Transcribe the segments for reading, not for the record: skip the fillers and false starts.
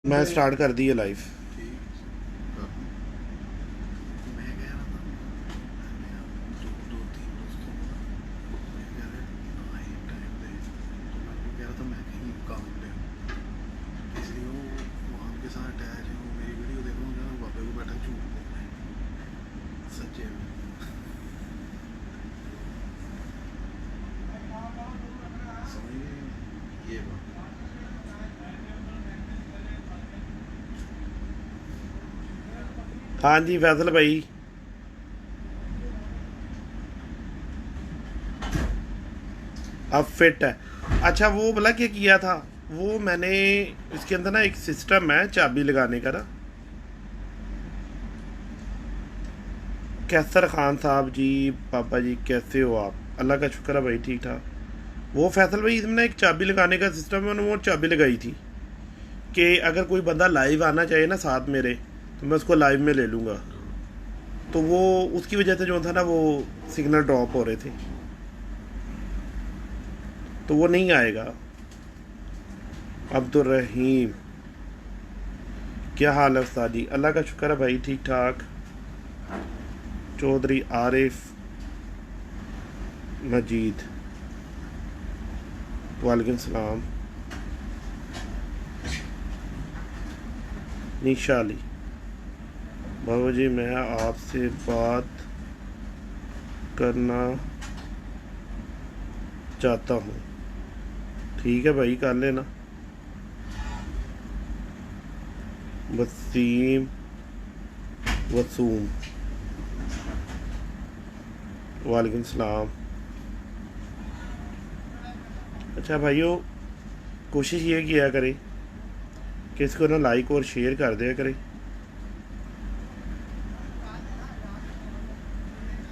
मैं स्टार्ट कर दी है लाइव। मैं कह रहा था मैंने अब दो तीन दोस्तों को ना मैं कह रहे हाँ एक टाइम दे तो मैं उनको कह रहा था मैं कहीं काम पे हूँ इसलिए वो वहाँ के साथ अटैच है वो मेरी वीडियो देख रहा हूँ बाबे को बैठा झूठ बोल रहे हैं सच्चे में समझ गए ये बात। हाँ जी फैसल भाई। अब फिट है। अच्छा वो बोला क्या किया था। वो मैंने इसके अंदर ना एक सिस्टम है चाबी लगाने का ना। कैसर खान साहब जी, पापा जी कैसे हो आप। अल्लाह का शुक्र है भाई, ठीक ठाक। वो फैसल भाई इसमें ना एक चाबी लगाने का सिस्टम है, मैंने वो चाबी लगाई थी कि अगर कोई बंदा लाइव आना चाहिए ना साथ मेरे, तो मैं उसको लाइव में ले लूँगा। तो वो उसकी वजह से जो था ना वो सिग्नल ड्रॉप हो रहे थे, तो वो नहीं आएगा। अब्दुल रहीम, क्या हाल है उस्ताद जी। अल्लाह का शुक्र है भाई, ठीक ठाक। चौधरी आरिफ मजीद, वालेकुम सलाम। निशा अली, बाबा जी मैं आपसे बात करना चाहता हूँ। ठीक है भाई, कर लेना। वसीम वसूम, वालेकुम सलाम। अच्छा भाइयों, कोशिश ये किया करें कि इसको ना लाइक और शेयर कर दिया करें।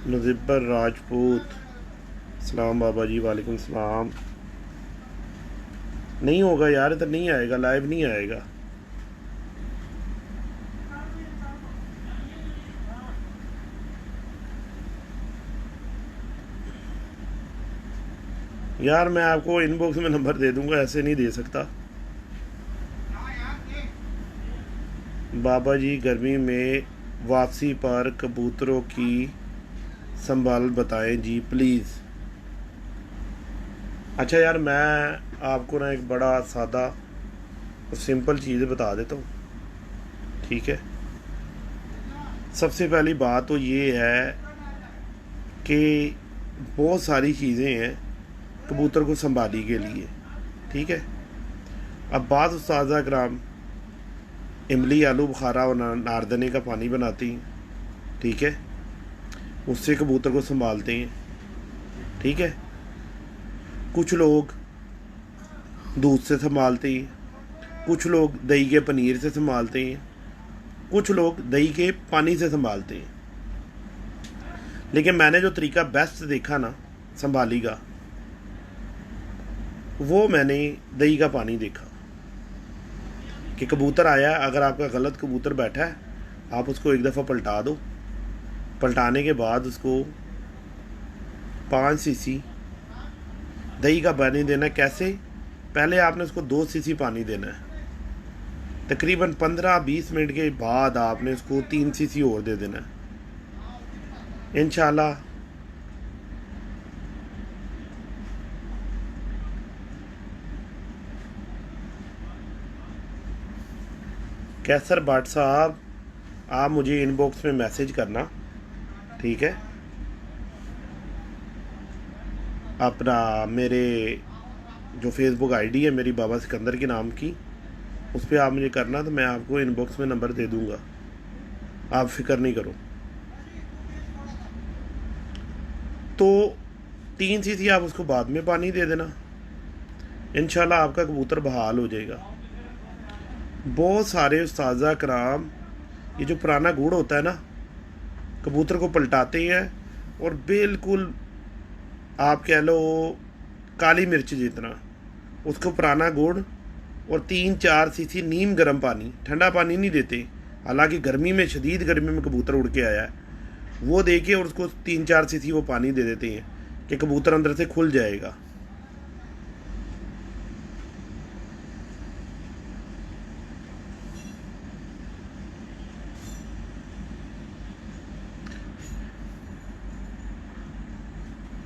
नज़िबर राजपूत, सलाम बाबा जी, वालेकुम सलाम। नहीं होगा यार, इधर नहीं आएगा, लाइव नहीं आएगा। यार मैं आपको इनबॉक्स में नंबर दे दूंगा, ऐसे नहीं दे सकता। बाबा जी गर्मी में वापसी पर कबूतरों की संभाल बताएं जी प्लीज़। अच्छा यार, मैं आपको ना एक बड़ा सादा और सिंपल चीज़ बता देता हूँ, ठीक है। सबसे पहली बात तो ये है कि बहुत सारी चीज़ें हैं कबूतर को संभाली के लिए, ठीक है। अब बात उस्तादा कराम इमली आलू बुखारा और नारदने का पानी बनाती हैं, ठीक है। उससे कबूतर को संभालते हैं, ठीक है। कुछ लोग दूध से संभालते हैं, कुछ लोग दही के पनीर से संभालते हैं, कुछ लोग दही के पानी से संभालते हैं। लेकिन मैंने जो तरीका बेस्ट देखा ना संभाली का, वो मैंने दही का पानी देखा। कि कबूतर आया, अगर आपका गलत कबूतर बैठा है, आप उसको एक दफ़ा पलटा दो। पलटाने के बाद उसको 5 सीसी दही का पानी देना है। कैसे? पहले आपने उसको 2 सीसी पानी देना है। तकरीबन 15-20 मिनट के बाद आपने उसको 3 सीसी और दे देना है, इंशाल्लाह। कैसर भट्ट साहब, आप मुझे इनबॉक्स में मैसेज करना, ठीक है। अपना मेरे जो फेसबुक आईडी है मेरी बाबा सिकंदर के नाम की, उस पर आप मुझे करना, तो मैं आपको इनबॉक्स में नंबर दे दूँगा, आप फिक्र नहीं करो। तो 3 सीसी आप उसको बाद में पानी दे देना, इंशाल्लाह आपका कबूतर बहाल हो जाएगा। बहुत सारे उस्ताज़ा कराम ये जो पुराना गुड़ होता है ना, कबूतर को पलटाते हैं और बिल्कुल आप कह लो काली मिर्च जितना उसको पुराना गुड़ और 3-4 सीसी नीम गर्म पानी, ठंडा पानी नहीं देते। हालांकि गर्मी में, शदीद गर्मी में कबूतर उड़ के आया है, वो दे के और उसको 3-4 सीसी वो पानी दे देते हैं कि कबूतर अंदर से खुल जाएगा।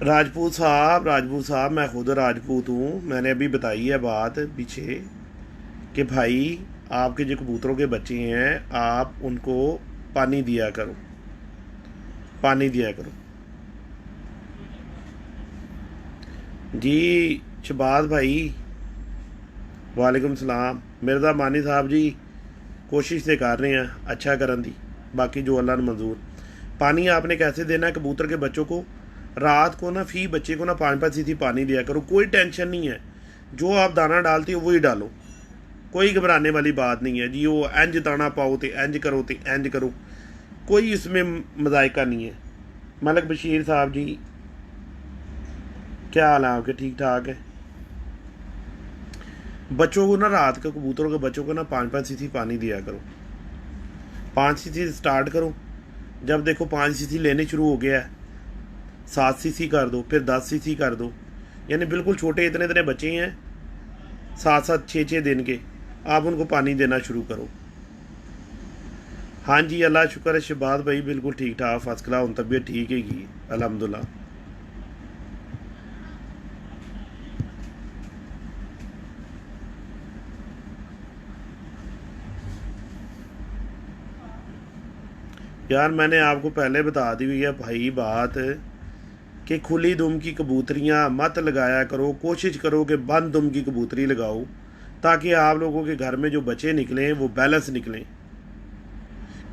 राजपूत साहब मैं खुद राजपूत हूँ। मैंने अभी बताई है बात पीछे कि भाई आपके जो कबूतरों के बच्चे हैं आप उनको पानी दिया करो, पानी दिया करो। जी शबाज भाई वालेकुम सलाम। मिर्ज़ा मानी साहब जी कोशिश तो कर रहे हैं अच्छा करन दी, बाकी जो अल्लाह ने मंजूर। पानी आपने कैसे देना है कबूतर के बच्चों को? रात को ना फी बच्चे को ना 5-5 सीसी पानी दिया करो, कोई टेंशन नहीं है। जो आप दाना डालते हो वही डालो, कोई घबराने वाली बात नहीं है जी। वो इंज दाना पाओ तो इंज करो तो इंज करो, कोई इसमें मजायका नहीं है। मलिक बशीर साहब जी क्या हाल है आपके? ठीक ठाक है। बच्चों को ना रात के कबूतरों के बच्चों को ना 5-5 सीसी पानी दिया करो। 5 सीसी स्टार्ट करो, जब देखो 5 सीसी लेने शुरू हो गया है 7 सीसी कर दो, फिर 10 सीसी कर दो। यानी बिल्कुल छोटे इतने इतने बच्चे हैं 7-7 6-6 दिन के, आप उनको पानी देना शुरू करो। हाँ जी अल्लाह शुक्र है शहबाज भाई, बिल्कुल ठीक ठाक फर्स्ट क्लास हूँ, तबीयत ठीक है अल्हम्दुलिल्लाह। यार मैंने आपको पहले बता दी हुई है भाई बात कि खुली दुम की कबूतरियाँ मत लगाया करो, कोशिश करो कि बंद दुम की कबूतरी लगाओ ताकि आप लोगों के घर में जो बच्चे निकलें वो बैलेंस निकलें।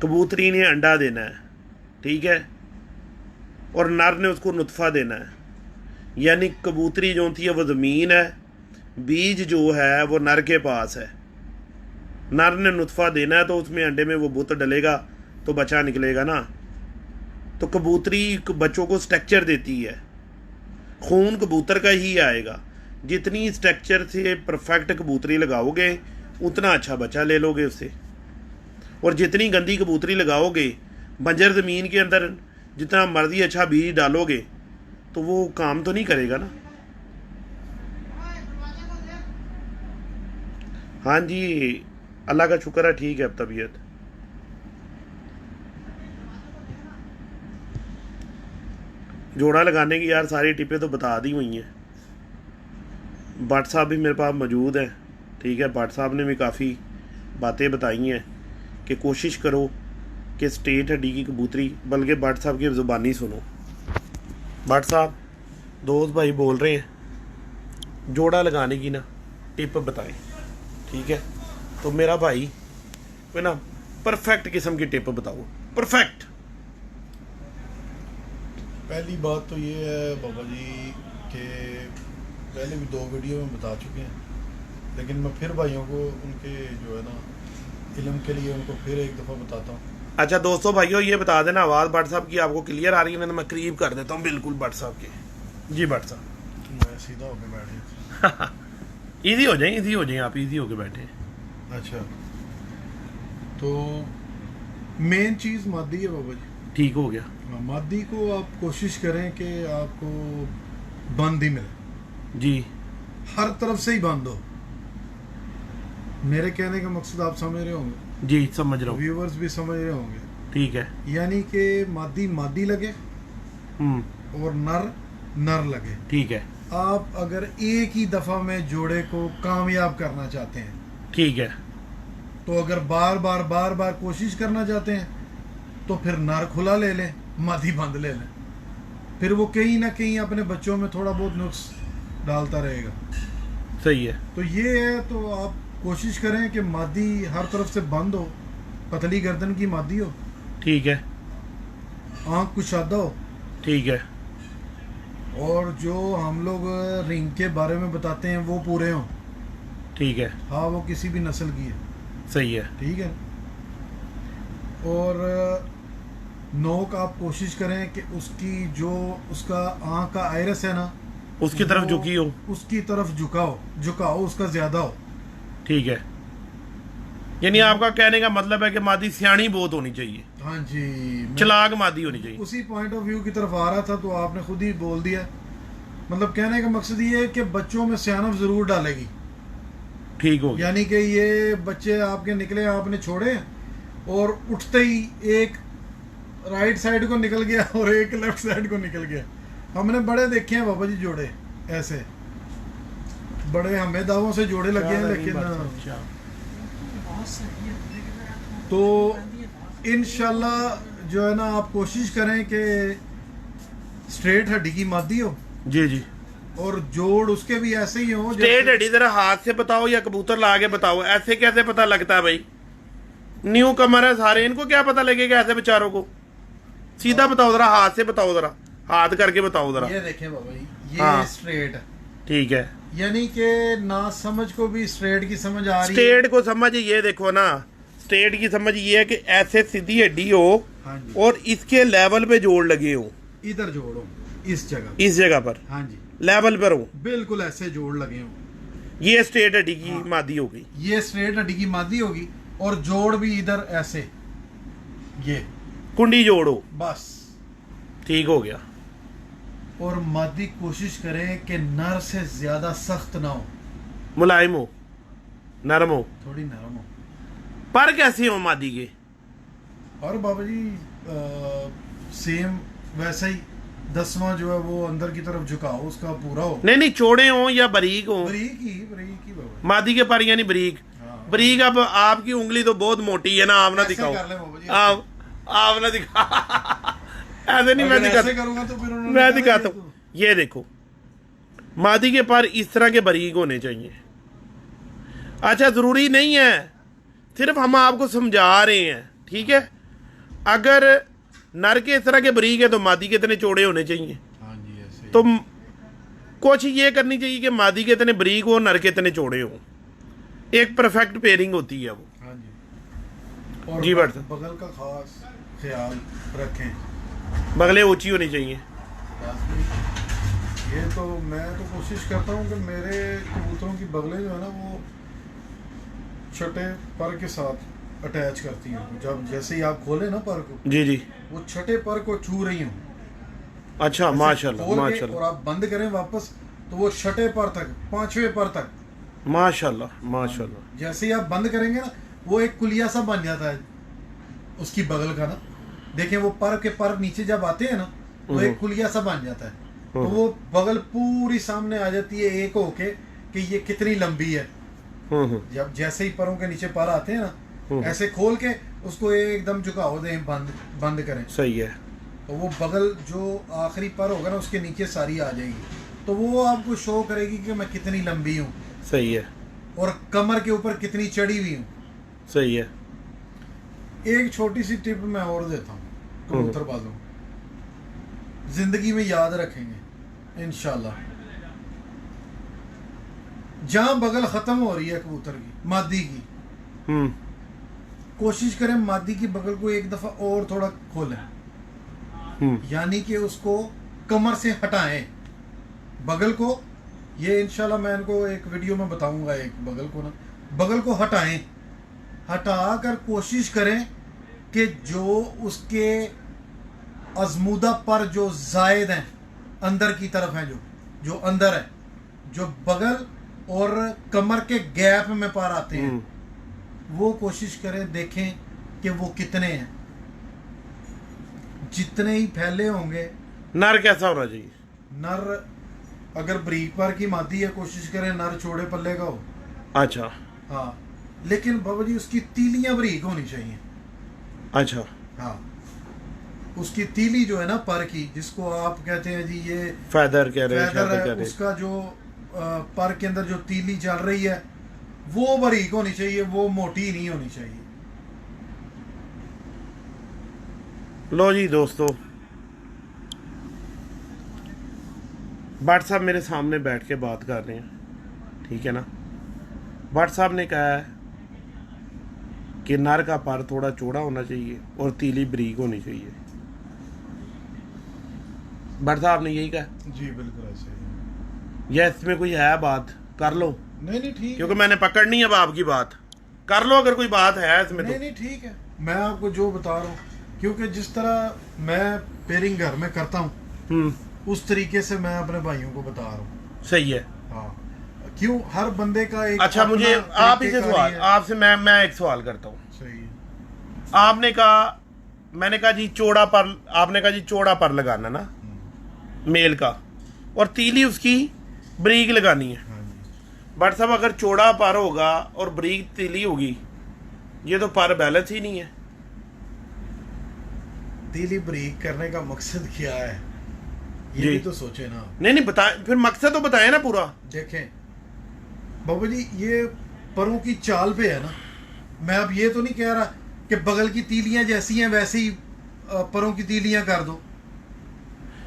कबूतरी ने अंडा देना है, ठीक है, और नर ने उसको नुतफ़ा देना है। यानी कबूतरी जो होती है वो ज़मीन है, बीज जो है वो नर के पास है। नर ने नुतफ़ा देना है तो उसमें अंडे में वो बुत डलेगा तो बच्चा निकलेगा ना। तो कबूतरी बच्चों को स्ट्रक्चर देती है, खून कबूतर का ही आएगा। जितनी स्ट्रक्चर से परफेक्ट कबूतरी लगाओगे उतना अच्छा बच्चा ले लोगे उससे। और जितनी गंदी कबूतरी लगाओगे बंजर ज़मीन के अंदर जितना मर्जी अच्छा बीज डालोगे तो वो काम तो नहीं करेगा ना। हाँ जी अल्लाह का शुक्र है ठीक है अब तबीयत। जोड़ा लगाने की यार सारी टिपें तो बता दी हुई हैं। भट्ट साहब भी मेरे पास मौजूद है, ठीक है। भट्ट साहब ने भी काफ़ी बातें बताई हैं कि कोशिश करो कि स्ट्रेट हड्डी की कबूतरी, बल्कि भट्ट साहब की ज़ुबानी सुनो। भट्ट साहब दोस्त भाई बोल रहे हैं जोड़ा लगाने की ना टिप बताएं, ठीक है। तो मेरा भाई कोई ना परफेक्ट किस्म की टिप बताओ, परफेक्ट। पहली बात तो ये है बाबा जी कि पहले भी 2 वीडियो में बता चुके हैं, लेकिन मैं फिर भाइयों को उनके जो है ना इल्म के लिए उनको फिर एक दफ़ा बताता हूँ। अच्छा दोस्तों भाइयों ये बता देना आवाज़ भट्ट साहब की आपको क्लियर आ रही है? मैं करीब कर देता हूँ बिल्कुल भट्ट साहब के। जी भट्ट साहब मैं सीधा होकर बैठ गया। ईजी हो जाए, ईजी हो जाए, आप ईजी होकर बैठे। अच्छा तो मेन चीज़ मादी है बाबा जी। ठीक हो गया। हाँ, मादी को आप कोशिश करें कि आपको बंद ही मिले, जी हर तरफ से ही बंद हो। मेरे कहने का मकसद आप समझ रहे होंगे, जी समझ रहा हूँ, व्यूवर्स भी समझ रहे होंगे। ठीक है। यानी कि मादी मादी लगे और नर नर लगे, ठीक है। आप अगर एक ही दफा में जोड़े को कामयाब करना चाहते हैं, ठीक है, तो अगर बार बार कोशिश करना चाहते हैं तो फिर नर खुला ले लें, मादी बंद ले लें। फिर वो कहीं ना कहीं अपने बच्चों में थोड़ा बहुत नुक्स डालता रहेगा। सही है। तो ये है, तो आप कोशिश करें कि मादी हर तरफ से बंद हो, पतली गर्दन की मादी हो, ठीक है, आंख कुशादा हो, ठीक है, और जो हम लोग रिंग के बारे में बताते हैं वो पूरे हों, ठीक है। हाँ वो किसी भी नस्ल की है, सही है, ठीक है। और नोक आप कोशिश करें कि उसकी जो उसका आँख का आयरस है ना उसकी तरफ वो झुकी हो, उसकी तरफ झुकाओ उसका ज्यादा हो, ठीक है। यानी आपका कहने का मतलब है कि मादी सियाणी बहुत होनी चाहिए, हाँ जी, मैं चलाक मादी होनी चाहिए। उसी पॉइंट ऑफ व्यू की तरफ आ रहा था तो आपने खुद ही बोल दिया। मतलब कहने का मकसद ये है कि बच्चों में सियानत जरूर डालेगी, ठीक हो गया। यानी कि ये बच्चे आपके निकले, आपने छोड़े और उठते ही एक राइट साइड को निकल गया और एक लेफ्ट साइड को निकल गया, हमने बड़े देखे हैं बाबा जी जोड़े ऐसे, बड़े हमें दावों से जोड़े लगे हैं, लेकिन तो इंशाल्लाह जो है ना आप कोशिश करें कि स्ट्रेट हड्डी की मादी हो जी जी, और जोड़ उसके भी ऐसे ही हो। स्ट्रेट हड्डी जरा हाथ से बताओ या कबूतर ला के बताओ, ऐसे कैसे पता लगता है भाई? न्यू कमर है सारे, इनको क्या पता लगेगा ऐसे बेचारों को? सीधा बताओ जरा, हाथ से बताओ जरा, हाथ करके बताओ जरा। ये देखें बाबा जी, ये हाँ। स्ट्रेट है, ठीक है, यानी कि ना समझ को भी स्ट्रेट की समझ आ रही है। स्ट्रेट को समझ ये देखो ना, स्ट्रेट की समझ ये है कि ऐसे सीधी हड्डी हो हाँ जी, और इसके लेवल पे जोड़ लगे हो, इधर जोड़ो इस जगह, इस जगह पर हाँ जी लेवल पर हो, बिल्कुल ऐसे जोड़ लगे हो। ये स्ट्रेट हड्डी की हाँ। मादी हो गई। ये स्ट्रेट हड्डी की मादी होगी और जोड़ भी इधर ऐसे, ये कुंडी जोड़ो, बस। ठीक हो गया। और मादी कोशिश करें कि नर से ज्यादा सख्त ना हो, मुलायम हो, नरम हो, थोड़ी नरम हो। पर कैसे हो मादी के? और बाबा जी सेम वैसा ही 10वां जो है वो अंदर की तरफ झुकाओ उसका पूरा हो। नहीं नहीं, चौड़े हो या बारीक हो? बरीक ही बाबा मादी के पर यानी बारीक। हाँ। बारीक, अब आपकी उंगली तो बहुत मोटी है ना, आप ना ऐसे दिखाओ, कर ले बाबा जी, आप ना दिखा ऐसे नहीं, मैं अगर दिखाता, ऐसे करूंगा तो फिर उन्होंने मैं कहना दिखाता ये हूँ। ये देखो, मादी के पर इस तरह के बारीक होने चाहिए। अच्छा, जरूरी नहीं है, सिर्फ हम आपको समझा रहे हैं, ठीक है? अगर नर के इस तरह के बारीक है तो मादी के इतने चौड़े होने चाहिए। हाँ जी ऐसे ही। तो कोशिश ये करनी चाहिए कि मादी के इतने बारीक हो, नर के इतने चौड़े हो, एक परफेक्ट पेयरिंग होती है वो। हाँ जी। और जी भट्ट साहब। बगल का खास ख्याल रखें, बगलें ऊंची होनी चाहिए। ये तो मैं तो कोशिश करता हूँ कि मेरे कबूतरों की बगलें जो है ना वो छठे पर के साथ अटैच करती हूँ। जब जैसे ही आप खोले ना पर को, जी जी, वो छठे पर को छू रही हूँ। अच्छा, ऐसे माशाल्लाह खोल के माशाल्लाह और आप बंद करें वापस तो वो छठे पर तक, 5वें पर तक, माशाल्लाह माशाल्लाह। जैसे ही आप बंद करेंगे ना वो एक कुलिया सा बन जाता है उसकी बगल का ना। देखें वो पर नीचे जब आते हैं ना वो एक कुलिया सा बन जाता है, तो वो बगल पूरी सामने आ जाती है एक होके कि ये कितनी लंबी है। जब जैसे ही परों के नीचे पर आते हैं ना, ऐसे खोल के उसको एकदम झुकाओ दें, बंद करें। सही है। तो वो बगल जो आखिरी पर होगा ना उसके नीचे सारी आ जाएगी, तो वो आपको शो करेगी कि मैं कितनी लंबी हूँ। सही है। और कमर के ऊपर कितनी चढ़ी हुई हूँ। सही है। एक छोटी सी टिप मैं और देता हूँ कबूतरबाजों, जिंदगी में याद रखेंगे इंशाल्लाह। जहां बगल खत्म हो रही है कबूतर की, मादी की, कोशिश करें मादी की बगल को एक दफा और थोड़ा खोलें, यानी कि उसको कमर से हटाएं बगल को। ये इंशाल्लाह मैं इनको एक वीडियो में बताऊंगा। एक बगल को ना, बगल को हटाएं, हटा कर कोशिश करें कि जो उसके अजमुदा पर जो जायद हैं अंदर की तरफ हैं, जो अंदर है, जो बगल और कमर के गैप में पर आते हैं, वो कोशिश करें, देखें कि वो कितने हैं। जितने ही फैले होंगे। नर कैसा होना चाहिए? नर अगर ब्रीक पर की मादी है, कोशिश करें नर छोड़े पल्ले का हो। अच्छा। हाँ, लेकिन बाबा जी उसकी तीलियां बरीक होनी चाहिए। अच्छा। हाँ, उसकी तीली जो है ना पर की, जिसको आप कहते हैं जी ये फैदर कह रहे हैं, फैदर कह है, रहे उसका जो पर के अंदर जो तीली चल रही है वो बारीक होनी चाहिए, वो मोटी नहीं होनी चाहिए। लो जी दोस्तों, भट्ट साहब मेरे सामने बैठ के बात कर रहे हैं, ठीक है ना? भट्ट साहब ने कहा है कि नर का पर थोड़ा चौड़ा होना चाहिए और तीली बारीक होनी चाहिए। भट्ट साहब ने यही कहा जी बिल्कुल ऐसे ही। या इसमें कोई है बात? कर लो। नहीं ठीक, क्योंकि मैंने पकड़नी है अब आपकी बात, कर लो अगर कोई बात है इसमें। नहीं ठीक है, मैं आपको जो बता रहा हूँ, क्योंकि जिस तरह मैं पेयरिंग घर में करता हूँ उस तरीके से मैं अपने भाइयों को बता रहा हूँ। सही है। हाँ, क्यों हर बंदे का एक अच्छा, मुझे आप इसे सवाल, आपसे मैं एक सवाल करता हूँ। सही है। आपने कहा, मैंने कहा जी चौड़ा पर, आपने कहा जी चौड़ा पर लगाना ना, मेल का, और तीली उसकी बरीक लगानी है। हाँ जी। बट साहब अगर चौड़ा पर होगा और बरीक तीली होगी, ये तो पर बैलेंस ही नहीं है। तीली बरीक करने का मकसद क्या है, ये जी। भी तो सोचे ना। नहीं बताए, फिर मकसद तो बताए ना पूरा। देखें बाबू जी, ये परों की चाल पे है ना। मैं अब ये तो नहीं कह रहा कि बगल की तीलियां जैसी हैं वैसे ही परों की तीलियां कर दो।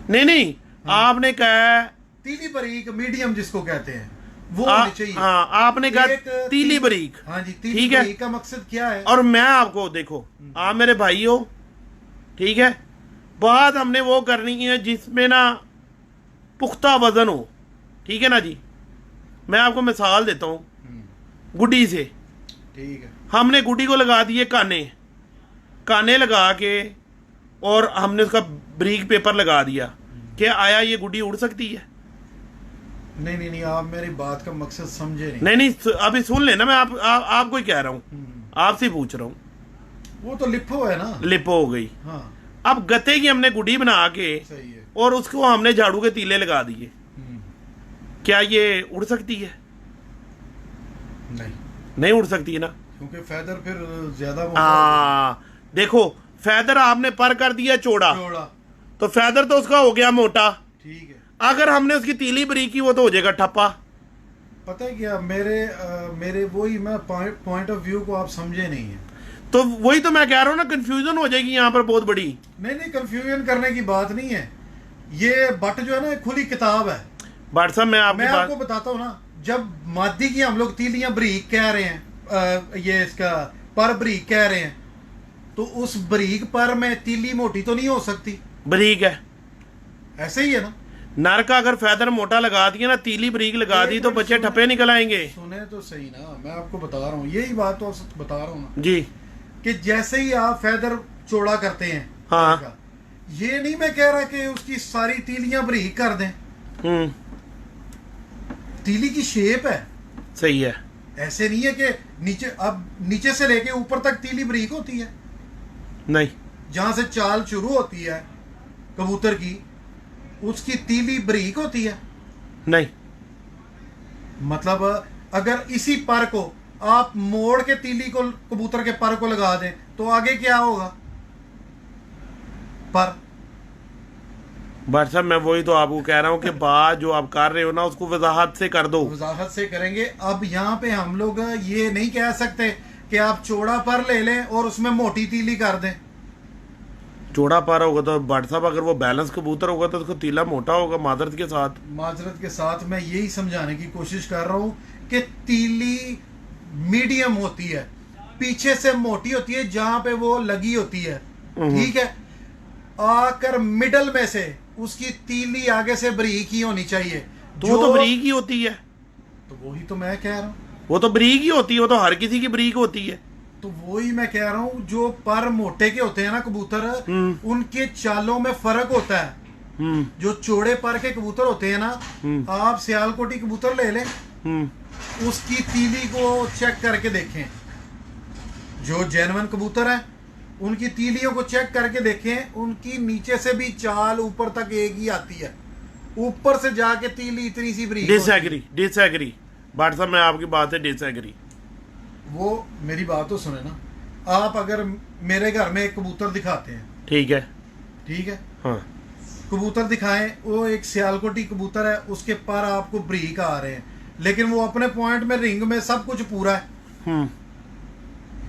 नहीं आपने कहा तीली बरीक मीडियम जिसको कहते हैं वो होनी चाहिए। हाँ, आपने कहा एक तीली बरीक। हाँ जी, तीली ठीक है। बरीक का मकसद क्या है? और मैं आपको देखो, आप मेरे भाई हो, ठीक है, बात हमने वो करनी है जिसमें ना पुख्ता वजन हो, ठीक है ना जी। मैं आपको मिसाल देता हूँ गुड्डी से। ठीक है। हमने गुड्डी को लगा दिए काने लगा के, और हमने उसका ब्रीक पेपर लगा दिया। क्या आया ये गुड्डी उड़ सकती है? नहीं, आप मेरी बात का मकसद समझे नहीं। नहीं अभी सुन लेना, मैं आपको ही कह रहा हूँ, आपसे पूछ रहा हूँ। वो तो लिपो है ना। लिपो हो गई। हाँ अब गते की हमने गुड्डी बना के सही है। और उसको हमने झाड़ू के तीले लगा दिए, क्या ये उड़ सकती है? नहीं उड़ सकती है ना, क्योंकि फैदर फिर ज्यादा मोटा हो देखो फैदर आपने पर कर दिया चौड़ा। तो फैदर तो उसका हो गया मोटा। ठीक है। अगर हमने उसकी तीली बरीक की, वो तो हो जाएगा ठप्पा। पता है क्या, मेरे वही मैं पॉइंट ऑफ व्यू को आप समझे नहीं है। तो वही तो मैं कह रहा हूँ ना, कंफ्यूजन हो जाएगी यहाँ पर बहुत बड़ी। नहीं, कंफ्यूजन करने की बात नहीं है। ये बट जो है ना, खुली किताब है। बट साहब मैं आपको बताता हूँ ना, जब मादी की हम लोग तीलियां बरीक कह रहे हैं, ये इसका पर बरीक कह रहे हैं, तो उस बरीक पर में तीली मोटी तो नहीं हो सकती। बरीक है, ऐसे ही है ना। नर का अगर फैदर मोटा लगा दिया ना, तीली बरीक लगा दी, तो बच्चे ठप्पे निकल आएंगे। सुने तो सही ना, मैं आपको बता रहा हूँ, यही बात तो बता रहा हूँ ना जी, कि जैसे ही आप फैदर चौड़ा करते हैं, हाँ, ये नहीं मैं कह रहा कि उसकी सारी तीलियां बरीक कर दें। तीली की शेप है, सही है। ऐसे नहीं है कि नीचे से लेके ऊपर तक तीली बरीक होती है। नहीं, जहां से चाल शुरू होती है कबूतर की, उसकी तीली बरीक होती है। नहीं, मतलब अगर इसी पर को आप मोड़ के तीली को कबूतर के पर को लगा दें, तो आगे क्या होगा? पर बट साहब मैं वही तो आपको कह रहा हूँ कि बात जो आप कर रहे हो ना, उसको वजाहत से कर दो। वजाहत से करेंगे। अब यहाँ पे हम लोग ये नहीं कह सकते कि आप चौड़ा पर ले लें और उसमें मोटी तीली कर दें। चौड़ा पर होगा तो बट साहब, अगर वो बैलेंस कबूतर होगा तो उसको तीला मोटा होगा। माजरत के साथ मैं यही समझाने की कोशिश कर रहा हूँ कि तीली मीडियम होती है, पीछे से मोटी होती है जहां पे वो लगी होती है, ठीक है। आकर मिडल में से उसकी तीली आगे से बरीक ही होनी चाहिए। तो बरीक ही होती है। तो वही तो मैं कह रहा हूँ, वो तो बरीक ही होती है, वो तो हर किसी की बरीक होती है। तो वही मैं कह रहा हूँ, जो पर मोटे के होते हैं ना कबूतर, उनके चालों में फर्क होता है। जो चौड़े पर के कबूतर होते हैं ना, आप सियालकोटी कबूतर ले लें, उसकी तीली को चेक करके देखें। जो जेन्युइन कबूतर है, उनकी तीलियों को चेक करके देखें, उनकी नीचे से भी चाल ऊपर तक एक ही आती है, ऊपर से जाके तीली इतनी सी बरीक। डिसएग्री बट साहब, मैं आपकी बात से डिसएग्री। वो मेरी बात तो सुने ना, आप अगर मेरे घर में एक कबूतर दिखाते हैं, ठीक है, हाँ, कबूतर दिखाएं, वो एक सियालकोटी कबूतर है, उसके पर आपको बरीक आ रहे हैं, लेकिन वो अपने पॉइंट में रिंग में सब कुछ पूरा है,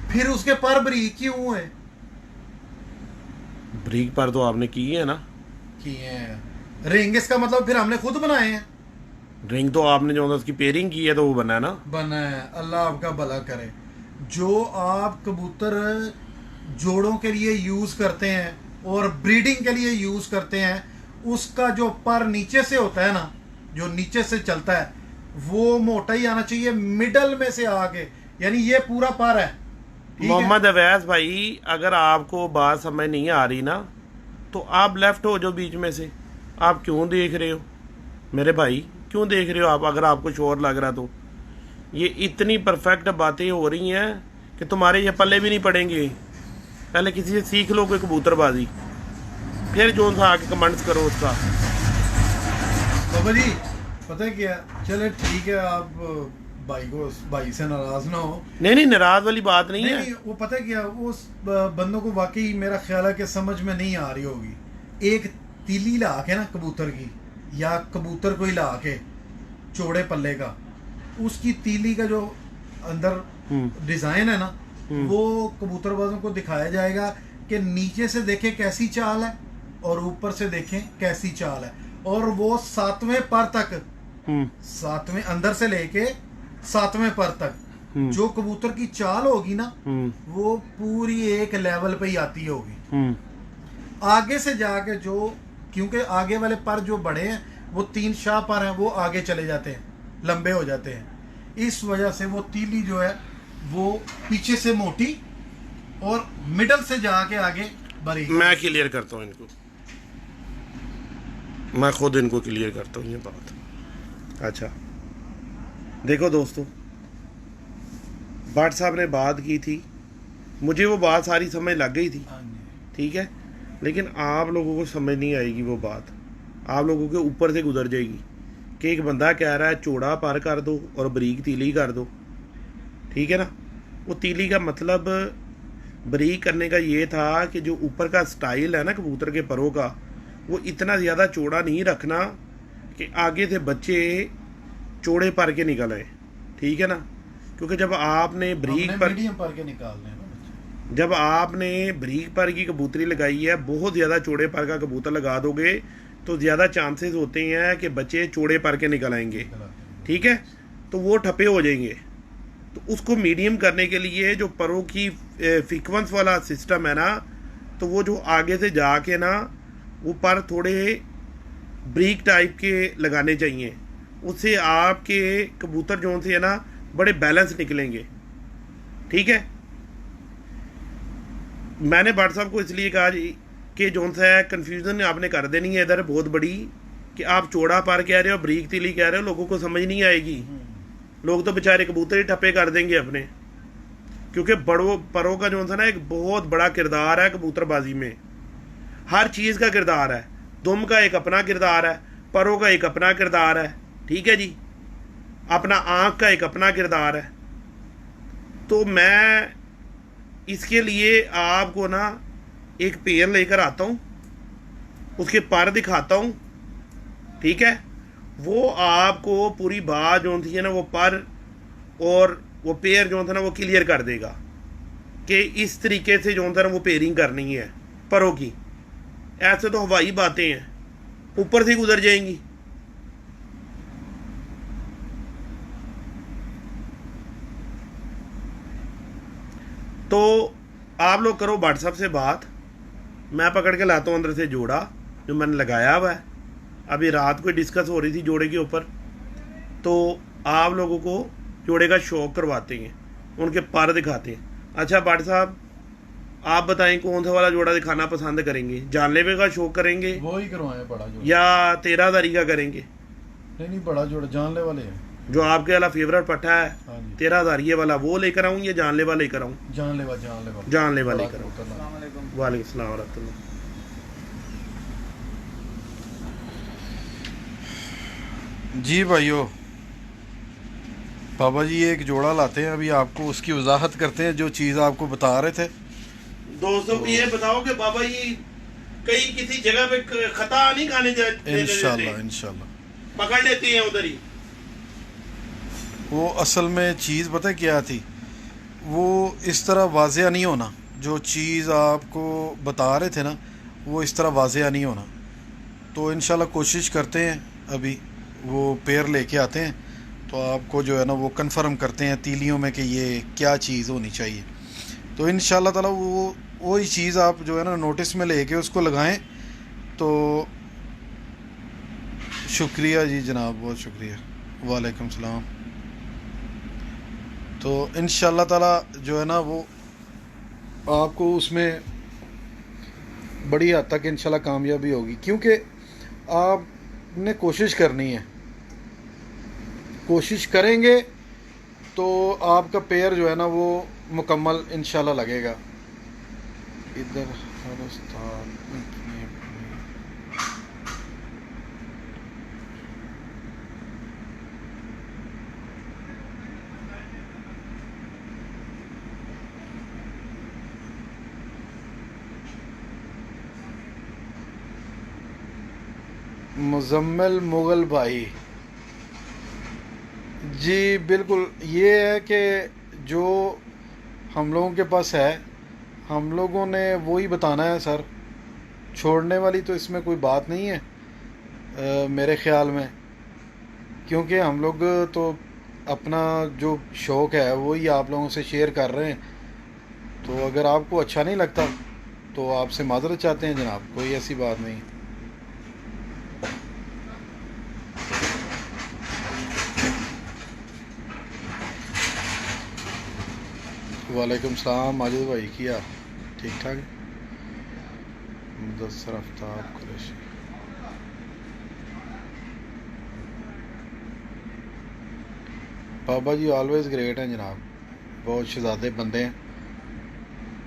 फिर उसके पर बरीक क्यों है? बरीक पर तो आपने की है ना, किए हैं। रिंग इसका मतलब फिर हमने खुद बनाए हैं। रिंग तो आपने जो उसकी पेयरिंग की है तो वो बना है ना। बना है, अल्लाह आपका भला करे। जो आप कबूतर जोड़ों के लिए यूज करते हैं और ब्रीडिंग के लिए यूज करते हैं, उसका जो पर नीचे से होता है ना, जो नीचे से चलता है, वो मोटा ही आना चाहिए, मिडल में से आगे, यानी ये पूरा पर है। मोहम्मद अवैस भाई, अगर आपको बात समझ नहीं आ रही ना, तो आप लेफ्ट हो जो बीच में से। आप क्यों देख रहे हो मेरे भाई, क्यों देख रहे हो आप? अगर आपको शोर लग रहा तो ये इतनी परफेक्ट बातें हो रही हैं कि तुम्हारे ये पल्ले भी नहीं पड़ेंगे। पहले किसी से सीख लो कोई कबूतरबाजी, फिर जो सा आके कमेंट्स करो उसका। बाबा जी पता है क्या, चले ठीक है, आप भाई से नाराज ना हो। नहीं नहीं, नाराज वाली बात नहीं है। नहीं वो पता है क्या, उस बंदों को वाकई मेरा ख्याल है कि समझ में नहीं आ रही होगी। एक तीली ला के ना कबूतर की, या कबूतर को ही ला के चौड़े पल्ले का, उसकी तीली का जो अंदर डिजाइन है ना, वो कबूतरबाजों को दिखाया जाएगा कि नीचे से देखें कैसी चाल है और ऊपर से देखें कैसी चाल है, और वो 7वें पर तक, 7वें अंदर से लेके 7वें पर तक जो कबूतर की चाल होगी ना, वो पूरी एक लेवल पे ही आती होगी। आगे से जाके जो, क्योंकि आगे वाले पर जो बड़े हैं वो 3 शाह पर हैं, वो आगे चले जाते हैं, लंबे हो जाते हैं। इस वजह से वो तीली जो है वो पीछे से मोटी और मिडल से जाके आगे बारीक। मैं क्लियर करता हूँ इनको, मैं खुद इनको क्लियर करता हूँ ये बात। अच्छा देखो दोस्तों, भट्ट साहब ने बात की थी, मुझे वो बात सारी समझ लग गई थी, ठीक है, लेकिन आप लोगों को समझ नहीं आएगी वो बात, आप लोगों के ऊपर से गुजर जाएगी कि एक बंदा कह रहा है चौड़ा पर कर दो और बारीक तीली कर दो, ठीक है ना। वो तीली का मतलब बारीक करने का ये था कि जो ऊपर का स्टाइल है ना कबूतर के परों का, वो इतना ज़्यादा चौड़ा नहीं रखना कि आगे से बच्चे चौड़े पर के निकल आए, ठीक है ना। क्योंकि जब आपने बारीक पर, मीडियम पर के निकालने हैं ना, जब आपने बारीक पर की कबूतरी लगाई है, बहुत ज़्यादा चौड़े पर का कबूतर लगा दोगे तो ज़्यादा चांसेस होते हैं कि बच्चे चौड़े पर के निकल आएंगे, ठीक है, तो वो ठप्पे हो जाएंगे। तो उसको मीडियम करने के लिए जो परों की सीक्वेंस वाला सिस्टम है ना, तो वो जो आगे से जाके ना वो पर थोड़े ब्रीक टाइप के लगाने चाहिए, उससे आपके कबूतर जो से है ना बड़े बैलेंस निकलेंगे, ठीक है। मैंने भट्ट साहब को इसलिए कहा कि जो सा है कन्फ्यूज़न आपने कर देनी है इधर बहुत बड़ी, कि आप चौड़ा पर कह रहे हो, ब्रीक तीली कह रहे हो, लोगों को समझ नहीं आएगी, लोग तो बेचारे कबूतर ही ठप्पे कर देंगे अपने। क्योंकि बड़ों परों का जो सा ना एक बहुत बड़ा किरदार है कबूतरबाजी में, हर चीज़ का किरदार है, दुम का एक अपना किरदार है, परों का एक अपना किरदार है, ठीक है जी, अपना आँख का एक अपना किरदार है। तो मैं इसके लिए आपको ना एक पेयर लेकर आता हूँ, उसके पर दिखाता हूँ, ठीक है, वो आपको पूरी बात जो थी है ना वो पर और वो पेयर जो था ना वो क्लियर कर देगा कि इस तरीके से जो था ना वो पेयरिंग करनी है परों की। ऐसे तो हवाई बातें हैं, ऊपर से गुजर जाएंगी। तो आप लोग करो व्हाट्सएप से बात, मैं पकड़ के लाता हूँ अंदर से जोड़ा जो मैंने लगाया हुआ है, अभी रात को डिस्कस हो रही थी जोड़े के ऊपर, तो आप लोगों को जोड़े का शौक करवाते हैं, उनके पर दिखाते हैं। अच्छा भट्ट साहब आप बताएं कौन सा वाला जोड़ा दिखाना पसंद करेंगे, जानलेवे का शौक करेंगे, वो ही करवाएं बड़ा जोड़ा, या 13धारी का करेंगे? नहीं बड़ा जोड़ा जानले वाले है, जो आपके वाला फेवरेट पट्टा है 13धारी वाला, वो लेकर आऊँ या जानलेवा लेकर आऊँ? जानलेवा लेकर आऊँ। वालेकुम सलाम व रहमतुल्लाह। जी भाइयों, बाबा जी एक जोड़ा लाते हैं, अभी आपको उसकी वजाहत करते हैं जो चीज़ आपको बता रहे थे। दोस्तों को ये बताओ कि बाबा जी कहीं किसी जगह पे खता नहीं खाने इंशाल्लाह पकड़ लेते हैं उधर ही। वो असल में चीज़ पता है क्या थी, वो इस तरह वाज़ेह नहीं होना, जो चीज़ आपको बता रहे थे ना वो इस तरह वाज़ेह नहीं होना। तो इंशाल्लाह कोशिश करते हैं, अभी वो पेयर लेके आते हैं तो आपको जो है ना वो कंफर्म करते हैं तीलियों में कि ये क्या चीज़ होनी चाहिए। तो इंशाल्लाह ताला वो ही चीज़ आप जो है ना नोटिस में लेके उसको लगाएं। तो शुक्रिया जी जनाब, बहुत शुक्रिया। वालेकुम सलाम। तो इंशाल्लाह ताला जो है ना वो आपको उसमें बड़ी हद तक इंशाल्लाह कामयाबी होगी, क्योंकि आपने कोशिश करनी है, कोशिश करेंगे तो आपका पेयर जो है ना वो मुकम्मल इंशाल्लाह लगेगा। इधर मुजम्मिल मुगल भाई, जी बिल्कुल। ये है कि जो हम लोगों के पास है, हम लोगों ने वही बताना है सर। छोड़ने वाली तो इसमें कोई बात नहीं है मेरे ख्याल में, क्योंकि हम लोग तो अपना जो शौक़ है वही आप लोगों से शेयर कर रहे हैं। तो अगर आपको अच्छा नहीं लगता तो आपसे माज़रत चाहते हैं जनाब, कोई ऐसी बात नहीं। वालेकुम सलाम माजिद भाई, किया ठीक ठाक? मुदस्सर आफ्ताब कुरैशी, बाबा जी ऑलवेज़ ग्रेट हैं जनाब, बहुत शहजादे बंदे हैं,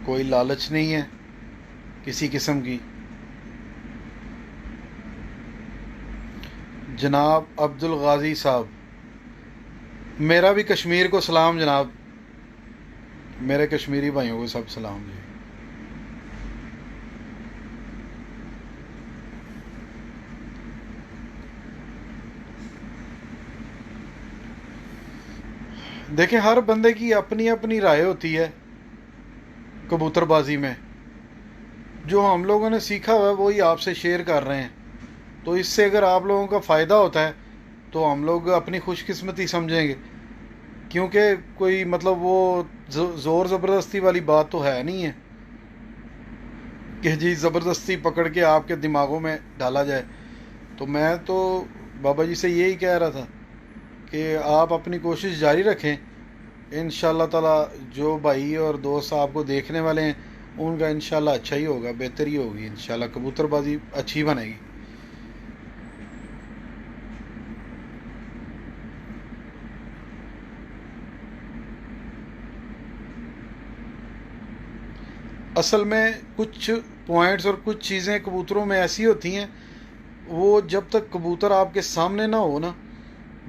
कोई लालच नहीं है किसी किस्म की। जनाब अब्दुल गाजी साहब, मेरा भी कश्मीर को सलाम जनाब, मेरे कश्मीरी भाइयों को सब सलाम जी। देखें, हर बंदे की अपनी अपनी राय होती है कबूतरबाजी में। जो हम लोगों ने सीखा हुआ है वही आपसे शेयर कर रहे हैं। तो इससे अगर आप लोगों का फ़ायदा होता है तो हम लोग अपनी खुशकिस्मती समझेंगे, क्योंकि कोई मतलब वो ज़ोर ज़बरदस्ती वाली बात तो है नहीं है कि जी ज़बरदस्ती पकड़ के आपके दिमागों में डाला जाए। तो मैं तो बाबा जी से यही कह रहा था कि आप अपनी कोशिश जारी रखें। इंशाल्लाह ताला जो भाई और दोस्त आपको देखने वाले हैं उनका इंशाल्लाह अच्छा ही होगा, बेहतर ही होगी इंशाल्लाह, कबूतरबाजी अच्छी बनेगी। असल में कुछ पॉइंट्स और कुछ चीज़ें कबूतरों में ऐसी होती हैं, वो जब तक कबूतर आपके सामने ना हो ना,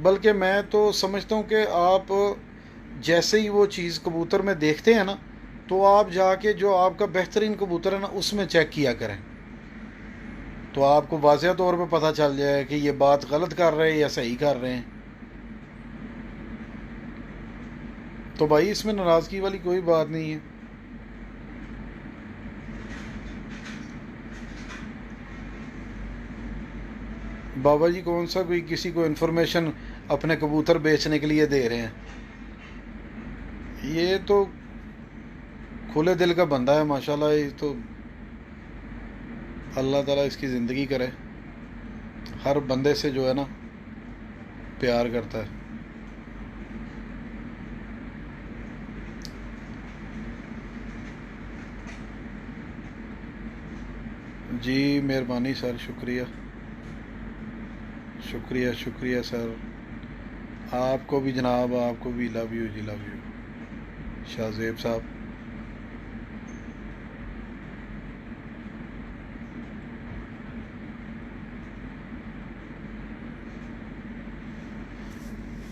बल्कि मैं तो समझता हूँ कि आप जैसे ही वो चीज़ कबूतर में देखते हैं ना, तो आप जाके जो आपका बेहतरीन कबूतर है ना उसमें चेक किया करें, तो आपको वाज़ेह तौर पे पता चल जाए कि ये बात गलत कर रहे हैं या सही कर रहे हैं। तो भाई इसमें नाराज़गी वाली कोई बात नहीं है। बाबा जी कौन सा कोई किसी को इन्फॉर्मेशन अपने कबूतर बेचने के लिए दे रहे हैं? ये तो खुले दिल का बंदा है माशाल्लाह, ये तो अल्लाह ताला इसकी ज़िंदगी करे, हर बंदे से जो है ना प्यार करता है। जी मेहरबानी सर, शुक्रिया शुक्रिया शुक्रिया सर, आपको भी जनाब, आपको भी लव यू जी, लव यू शाहजेब साहब।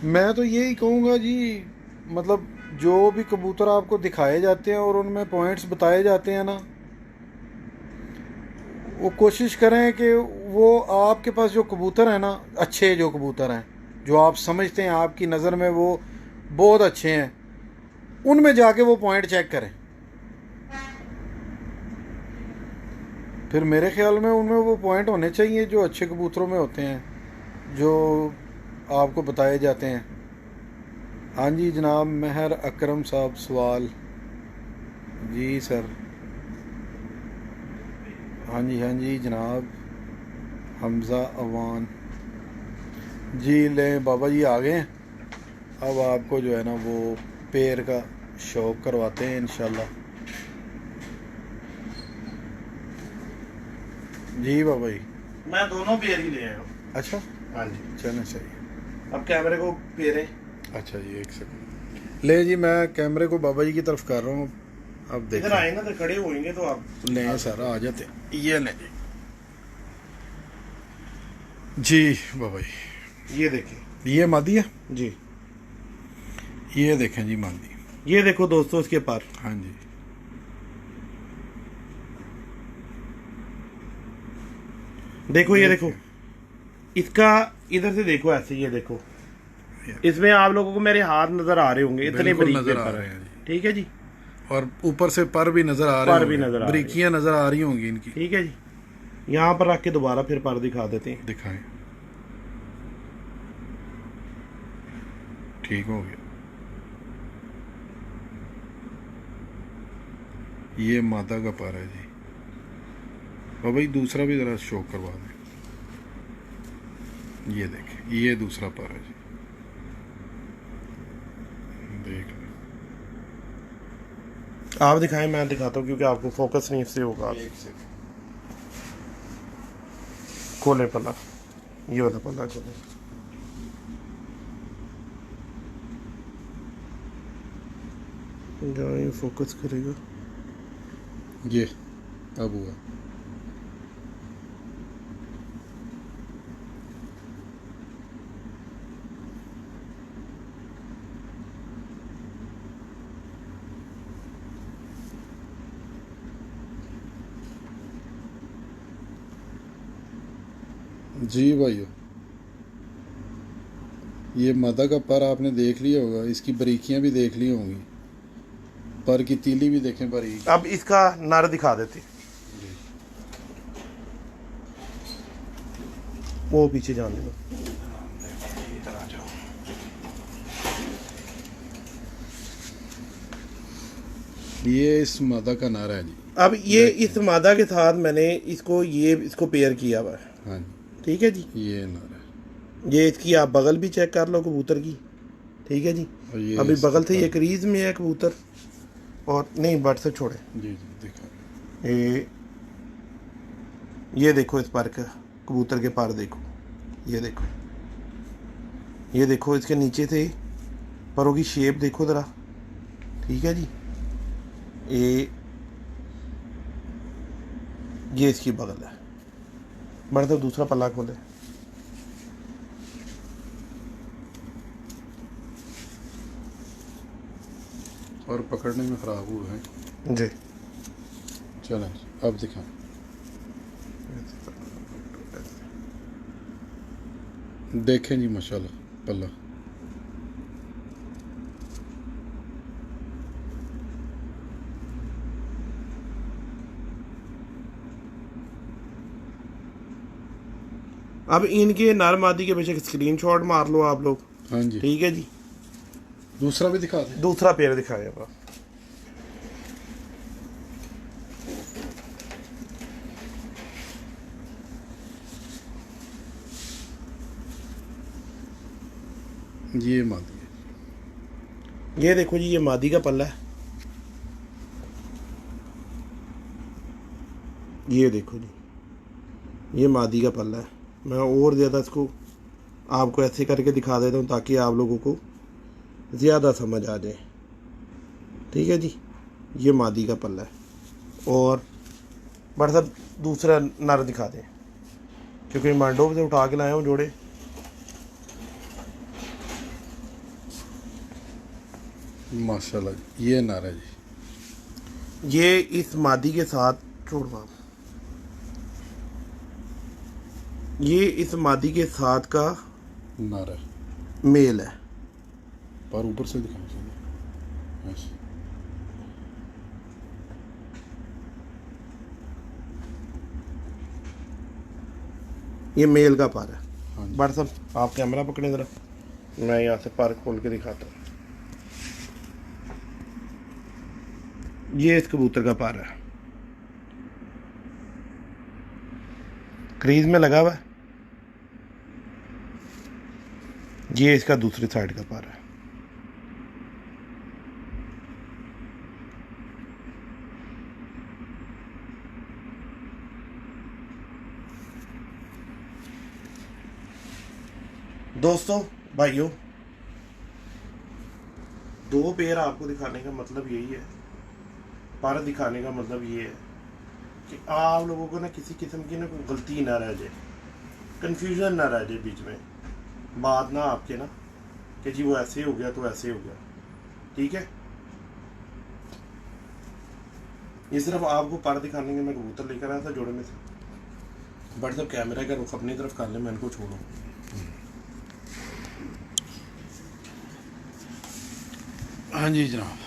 मैं तो यही कहूँगा जी, मतलब जो भी कबूतर आपको दिखाए जाते हैं और उनमें पॉइंट्स बताए जाते हैं ना, वो कोशिश करें कि वो आपके पास जो कबूतर हैं ना, अच्छे जो कबूतर हैं जो आप समझते हैं आपकी नज़र में वो बहुत अच्छे हैं, उनमें जाके वो पॉइंट चेक करें। फिर मेरे ख्याल में उनमें वो पॉइंट होने चाहिए जो अच्छे कबूतरों में होते हैं, जो आपको बताए जाते हैं। हाँ जी जनाब, महर अकरम साहब सवाल जी सर। हाँ जी जनाब, हमज़ा अवान जी, ले बाबा जी आ गए हैं। अब आपको जो है ना वो पैर का शौक़ करवाते हैं इंशाल्लाह। जी बाबा जी, मैं दोनों पेयर ही ले आया हूँ। अच्छा, हाँ जी, चलना चाहिए। अब कैमरे को पेरें। अच्छा जी, एक सेकंड ले जी, मैं कैमरे को बाबा जी की तरफ कर रहा हूँ। अब इधर देखें, आए ना तो खड़े होंगे तो आप ले सर आ जाते हैं, ये ले जी बाबा जी। ये देखें, ये मादी है जी, ये देखें जी मादी, ये देखो दोस्तों इसके पर। हाँ जी, देखो ये देखो, इसका इधर से देखो ऐसे, ये देखो, इसमें आप लोगों को मेरे हाथ नजर आ रहे होंगे, इतने बिल्कुल बारीक नजर आ पेपर रहे है। हैं जी। ठीक है जी, और ऊपर से पर भी नजर आ रहे पर भी होंगे, नजर आ रहे हैं। बारीकियां नजर आ रही होंगी इनकी। ठीक है जी, यहाँ पर रख के दोबारा फिर पर दिखा देते हैं। दिखाएं, ठीक हो गया। ये मादा का पर है जी। और भाई दूसरा भी जरा शो करवा दें। ये देखें, ये दूसरा पर है जी, देख लें। आप दिखाएं, मैं दिखाता हूँ, क्योंकि आपको फोकस नहीं इससे होगा। एक सेकंड। खोले पल्ला, ये वाला पल्ला खोले। जहाँ ये फोकस करेगा, ये अब हुआ। जी भाइयों, ये मादा का पर आपने देख लिया होगा, इसकी बारीकियां भी देख ली होंगी, पर की तीली भी देखें बारीक। अब इसका नर दिखा देते, वो पीछे जाने दो। ये इस मादा का नारा है जी। अब ये इस मादा के साथ मैंने इसको पेयर किया हुआ है। हाँ जी, ठीक है जी, ये नारा है। ये इसकी आप बगल भी चेक कर लो कबूतर की। ठीक है जी, और ये अभी बगल से इसका- ये क्रीज में है कबूतर, और नहीं बट से छोड़े। जी जी दिखा। ये देखो इस पर का कबूतर के पर देखो, ये देखो, ये देखो इसके नीचे से परों की शेप देखो ज़रा। ठीक है जी, ये इसकी बगल है। बड़े तो दूसरा पल्ला खोले। और पकड़ने में ख़राब हुआ है जी, चलें अब दिखाएं। देखें जी माशाल्लाह पल्ला। अब इनके नर मादी के पीछे स्क्रीनशॉट मार लो आप लोग। हाँ जी, ठीक है जी, दूसरा भी दिखा दें। दूसरा पेड़ दिखाया आप। ये मादी है। ये देखो जी, ये मादी का पल्ला है। ये देखो जी, ये मादी का पल्ला है। मैं और ज़्यादा इसको आपको ऐसे करके दिखा देता हूँ ताकि आप लोगों को ज़्यादा समझ आ जाए। ठीक है जी, ये मादी का पल्ला है। और बड़ा साहब दूसरा नर दिखा दें, क्योंकि मंडों से उठा के लाया हूँ जोड़े। माशाल्लाह ये नारा जी। ये इस मादी के साथ छोड़वा, ये इस मादी के साथ का नारा है। मेल है। पर ऊपर से दिखाना चाहिए ऐसे। ये मेल का पर है। हाँ जी। बट साहब आप कैमरा पकड़े ज़रा, मैं यहाँ से पर खोल के दिखाता हूँ। ये इस कबूतर का पर है, क्रीज में लगा हुआ है। ये इसका दूसरी साइड का पर है। दोस्तों भाइयों, दो पेयर आपको दिखाने का मतलब यही है, पर दिखाने का मतलब ये है कि आप लोगों को ना किसी किस्म की ना कोई गलती ना रह जाए, कंफ्यूजन ना रह जाए बीच में बात ना आपके ना कि जी वो ऐसे हो गया तो ऐसे हो गया। ठीक है, ये सिर्फ आपको पर दिखाने के मैं कबूतर लेकर आया था जोड़े में से। बट जब कैमरे का रुख अपनी तरफ कर ले, मैं इनको छोड़ूँ। हाँ जी जनाब।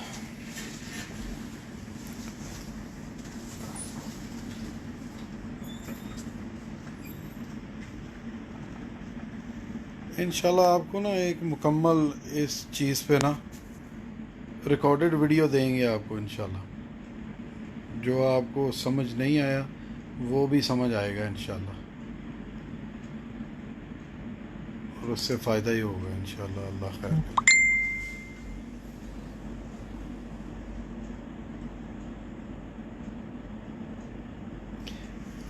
इंशाल्लाह आपको ना एक मुकम्मल इस चीज़ पे ना रिकॉर्डेड वीडियो देंगे आपको इंशाल्लाह। जो आपको समझ नहीं आया वो भी समझ आएगा इंशाल्लाह, और उससे फ़ायदा ही होगा इंशाल्लाह। अल्लाह खैर करे।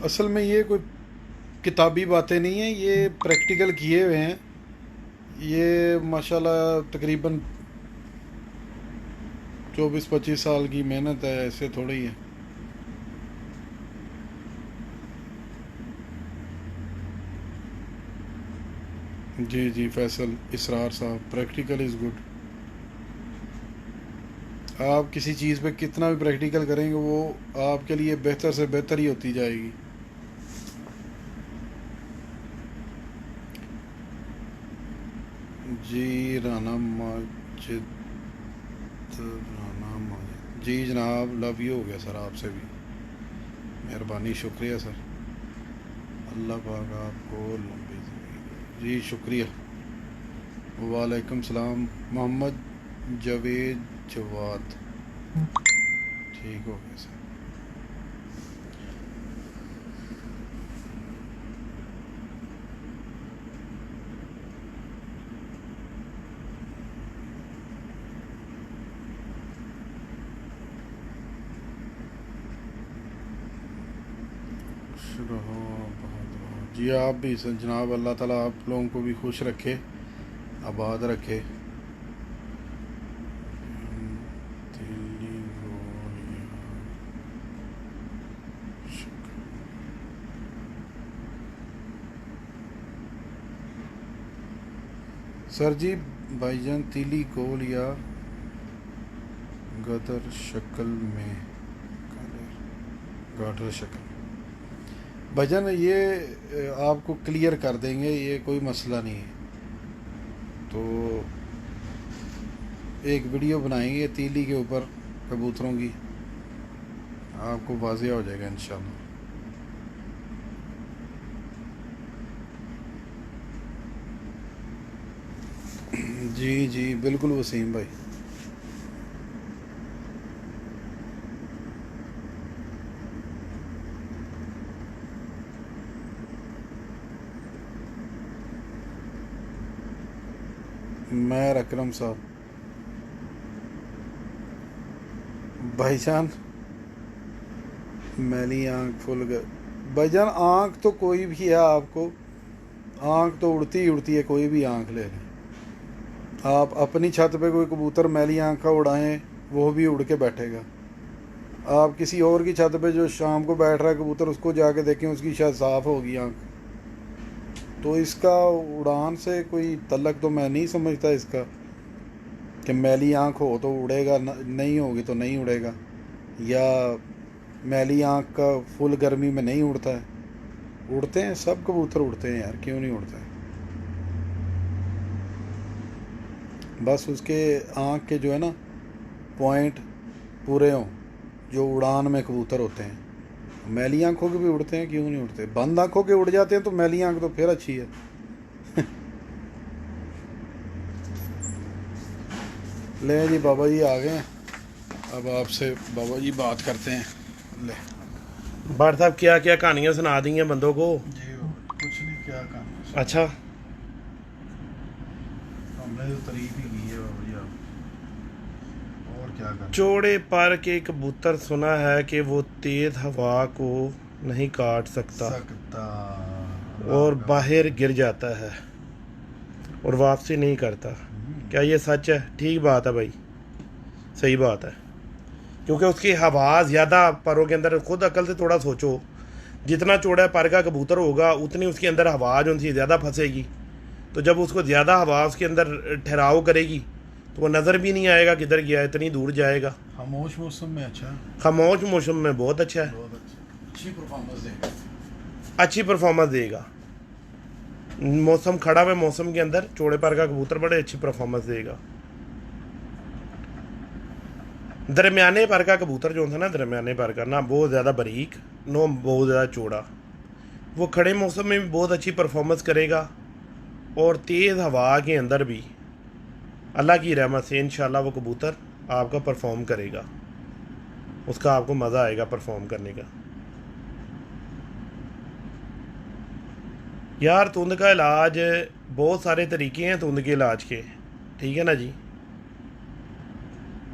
असल में ये कोई किताबी बातें नहीं है, ये प्रैक्टिकल किए हुए हैं। ये माशाल्लाह तकरीबन 24-25 साल की मेहनत है, ऐसे थोड़ी ही है। जी जी फैसल इसरार साहब, प्रैक्टिकल इज़ गुड। आप किसी चीज़ पे कितना भी प्रैक्टिकल करेंगे वो आपके लिए बेहतर से बेहतर ही होती जाएगी। जी राना माजिद, राना माजिद जी जनाब, लव यू हो गया सर आपसे भी, मेहरबानी, शुक्रिया सर। अल्लाह पाक आपको लंबी ज़िंदगी। जी शुक्रिया। वालेकुम सलाम मोहम्मद जावेद जवाद, ठीक हो गया सर। जी आप भी जनाब, अल्लाह ताला आप लोगों को भी खुश रखे, आबाद रखे। सर जी भाईजान तीली कोल या गदर शक्ल में, गाडर शक्ल भाईजान, ये आपको क्लियर कर देंगे, ये कोई मसला नहीं है। तो एक वीडियो बनाएंगे तीली के ऊपर कबूतरों की, आपको वाज़ेह हो जाएगा इंशाल्लाह। जी जी बिल्कुल वसीम भाई। मैं अकरम साहब, भाईजान मैली आँख फुल गए। भाईजान आँख तो कोई भी है, आपको आँख तो उड़ती ही उड़ती है, कोई भी आँख ले लें। आप अपनी छत पे कोई कबूतर मैली आँख का उड़ाएं, वो भी उड़ के बैठेगा। आप किसी और की छत पे जो शाम को बैठ रहा है कबूतर, उसको जाके देखें, उसकी शायद साफ़ होगी आँख। तो इसका उड़ान से कोई तल्लक तो मैं नहीं समझता इसका, कि मैली आँख हो तो उड़ेगा, नहीं होगी तो नहीं उड़ेगा, या मैली आँख का फुल गर्मी में नहीं उड़ता है। उड़ते हैं, सब कबूतर उड़ते हैं यार, क्यों नहीं उड़ते हैं। बस उसके आँख के जो है ना पॉइंट पूरे हों, जो उड़ान में कबूतर होते हैं। मैली आँखों के भी उड़ते हैं, क्यों नहीं उड़ते। बंद आँखों के उड़ जाते हैं, तो मैली आँख तो फिर अच्छी है। ले जी बाबा जी आ गए हैं, अब आपसे बाबा जी बात करते हैं। ले भाट साहब क्या क्या कहानियाँ सुना दी हैं बंदों को। जी कुछ नहीं, क्या काम। अच्छा, हमने तो तारीफ ही की है बाबा जी, आप और क्या कर। चौड़े पर के कबूतर सुना है कि वो तेज हवा को नहीं काट सकता और बाहर गिर जाता है और वापसी नहीं करता। क्या ये सच है? ठीक बात है भाई, सही बात है, क्योंकि उसकी हवा ज़्यादा परों के अंदर, खुद अकल से थोड़ा सोचो, जितना चौड़ा पर का कबूतर होगा उतनी उसके अंदर हवा जो उनसे ज़्यादा फंसेगी। तो जब उसको ज़्यादा हवा उसके अंदर ठहराव करेगी तो वो नज़र भी नहीं आएगा किधर गया, इतनी दूर जाएगा। खामोश मौसम में अच्छा, खामोश मौसम में बहुत अच्छा है। बहुत अच्छा, अच्छी परफॉर्मेंस देगा। अच्छी परफॉर्मेंस देगा। मौसम खड़ा हुए मौसम के अंदर चौड़े पर का कबूतर बड़े अच्छी परफॉर्मेंस देगा। दरमियाने पर का कबूतर जो था ना, दरमियाने पर का, ना बहुत ज़्यादा बारीक नो बहुत ज़्यादा चौड़ा, वो खड़े मौसम में भी बहुत अच्छी परफॉर्मेंस करेगा और तेज़ हवा के अंदर भी अल्लाह की रहमत से इंशाल्लाह वो कबूतर आपका परफॉर्म करेगा, उसका आपको मज़ा आएगा परफॉर्म करने का। यार तुंद का इलाज बहुत सारे तरीके हैं तुंद के इलाज के, ठीक है ना जी।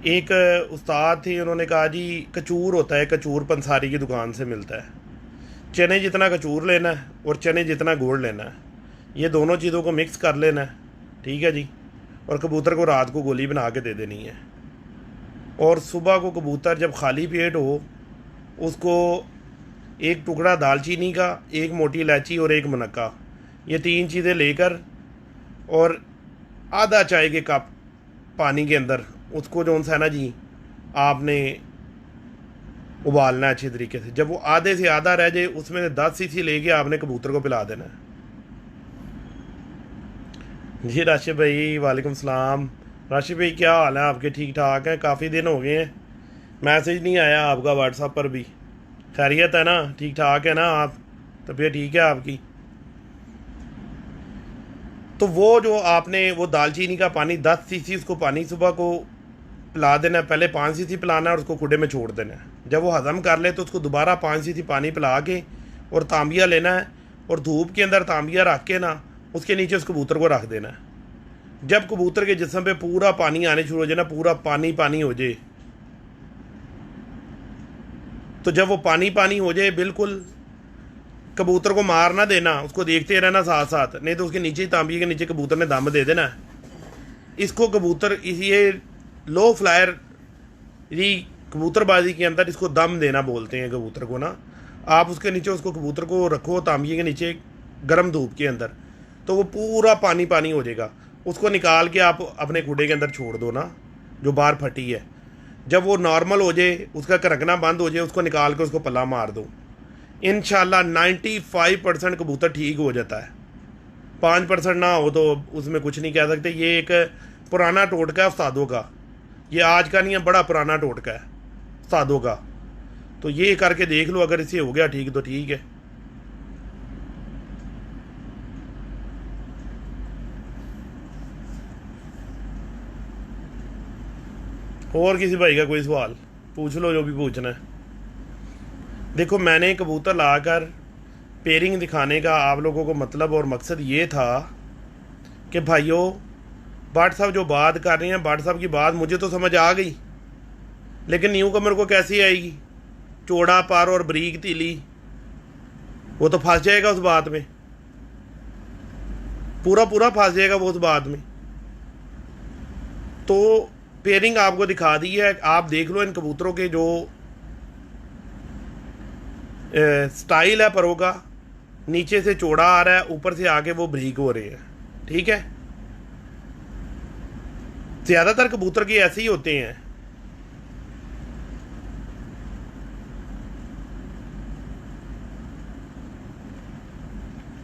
एक उस्ताद थे, उन्होंने कहा जी कचूर होता है, कचूर पंसारी की दुकान से मिलता है, चने जितना कचूर लेना है और चने जितना गुड़ लेना है, ये दोनों चीज़ों को मिक्स कर लेना है, ठीक है जी। और कबूतर को रात को गोली बना के दे देनी है और सुबह को कबूतर जब खाली पेट हो उसको एक टुकड़ा दालचीनी का, एक मोटी इलायची और एक मुनक्का, ये 3 चीज़ें लेकर और आधा चाय के कप पानी के अंदर उसको जो सा है ना जी आपने उबालना है अच्छे तरीके से। जब वो आधे से आधा रह जाए उसमें 10 सीसी लेके आपने कबूतर को पिला देना है। जी राशिद भाई वालेकुम सलाम। राशिद भाई क्या हाल है आपके? ठीक ठाक हैं? काफ़ी दिन हो गए हैं, मैसेज नहीं आया आपका व्हाट्सएप पर भी। खैरियत है ना? ठीक ठाक है ना आप? तबीयत ठीक है आपकी? तो वो जो आपने वो दालचीनी का पानी 10 सीसी उसको पानी सुबह को पिला देना है, पहले 5 सीसी पिलाना है और उसको कुडे में छोड़ देना है। जब वो हज़म कर ले तो उसको दोबारा 5 सीसी पानी पिला के और तांबिया लेना है और धूप के अंदर तांबिया रख के ना उसके नीचे उस कबूतर को रख देना है। जब कबूतर के जिस्म पे पूरा पानी आने शुरू हो जाए ना, पूरा पानी पानी हो जाए, तो जब वो पानी पानी हो जाए बिल्कुल, कबूतर को मार ना देना, उसको देखते रहना साथ साथ, नहीं तो उसके नीचे ही तांबिए के नीचे कबूतर ने दम दे देना। इसको कबूतर ये लो फ्लायर कबूतरबाजी के अंदर इसको दम देना बोलते हैं कबूतर को ना। आप उसके नीचे उसको कबूतर को रखो तांबिए के नीचे गर्म धूप के अंदर, तो वो पूरा पानी पानी हो जाएगा। उसको निकाल के आप अपने कूड़े के अंदर छोड़ दो ना, जो बाहर फटी है। जब वो नॉर्मल हो जाए, उसका करकना बंद हो जाए, उसको निकाल के उसको पल्ला मार दो। इंशाल्लाह 95% कबूतर ठीक हो जाता है। 5% ना हो तो उसमें कुछ नहीं कह सकते। ये एक पुराना टोटका है उस्तादों का, ये आज का नहीं है, बड़ा पुराना टोटका है उस्तादों का। तो ये करके देख लो, अगर इसे हो गया ठीक तो ठीक है। और किसी भाई का कोई सवाल पूछ लो, जो भी पूछना है। देखो मैंने कबूतर लाकर पेयरिंग दिखाने का आप लोगों को मतलब और मकसद ये था कि भाइयों, भट्ट साहब जो बात कर रहे हैं, भट्ट साहब की बात मुझे तो समझ आ गई, लेकिन न्यू कमर को कैसी आएगी? चौड़ा पर और बरीक तीली, वो तो फंस जाएगा उस बात में, पूरा पूरा फंस जाएगा वो उस बात में। तो पेयरिंग आपको दिखा दी है, आप देख लो इन कबूतरों के जो स्टाइल है परों का, नीचे से चौड़ा आ रहा है, ऊपर से आगे वो बरीक हो रहे हैं, ठीक है। ज़्यादातर कबूतर के ऐसे ही होते हैं।